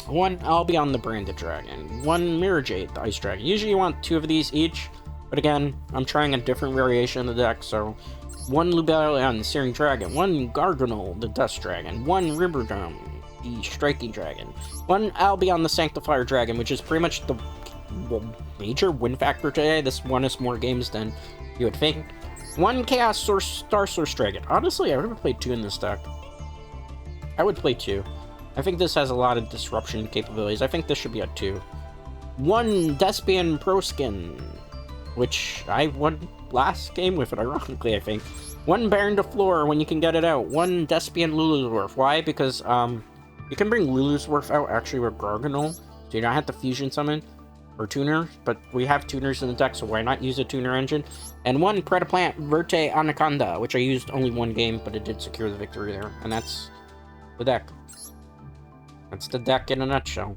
1 Albion, the Branded Dragon, 1 Mirajade, the Ice Dragon. Usually you want 2 of these each, but again, I'm trying a different variation of the deck, so 1 Lubellion, the Searing Dragon, 1 Garganol, the Dust Dragon, 1 Riverdrum, the Striking Dragon, 1 Albion, the Sanctifier Dragon, which is pretty much the major win factor today. This won us more games than you would think. 1 Chaos Source Star Source Dragon. Honestly, I would have played 2 in this deck. I would play 2. I think this has a lot of disruption capabilities. I think this should be a 2. 1 Despian Proskin, which I won last game with it, ironically, I think. 1 Baron de Fleur when you can get it out. 1 Despian Luluzorf. Why? Because you can bring Luluzorf out actually with Garganol, so you don't have to fusion summon or tuner, but we have tuners in the deck, so why not use a tuner engine? And 1 Predaplant Verte Anaconda, which I used only 1 game, but it did secure the victory there. And that's the deck. That's the deck in a nutshell.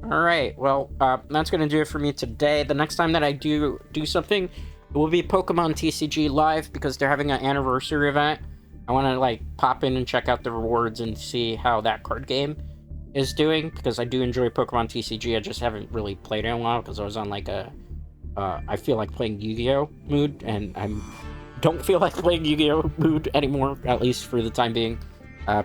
Alright, well, that's going to do it for me today. The next time that I do something, it will be Pokemon TCG Live, because they're having an anniversary event. I want to, like, pop in and check out the rewards and see how that card game is doing, because I do enjoy Pokemon TCG. I just haven't really played it in a while, because I was on, like, a I feel like playing Yu-Gi-Oh mood, and I don't feel like playing Yu-Gi-Oh mood anymore, at least for the time being.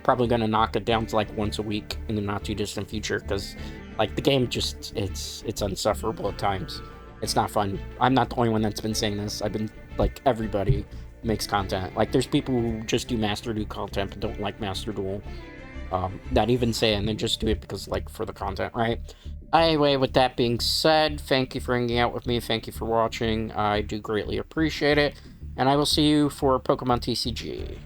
Probably gonna knock it down to, like, once a week in the not too distant future, because, like, the game just, it's unsufferable at times. It's not fun. I'm not the only one that's been saying this. I've been, like, everybody makes content. Like, there's people who just do Master Duel content but don't like Master Duel. That even say it, and then just do it because, like, for the content, right? Anyway, with that being said, thank you for hanging out with me. Thank you for watching. I do greatly appreciate it. And I will see you for Pokemon TCG.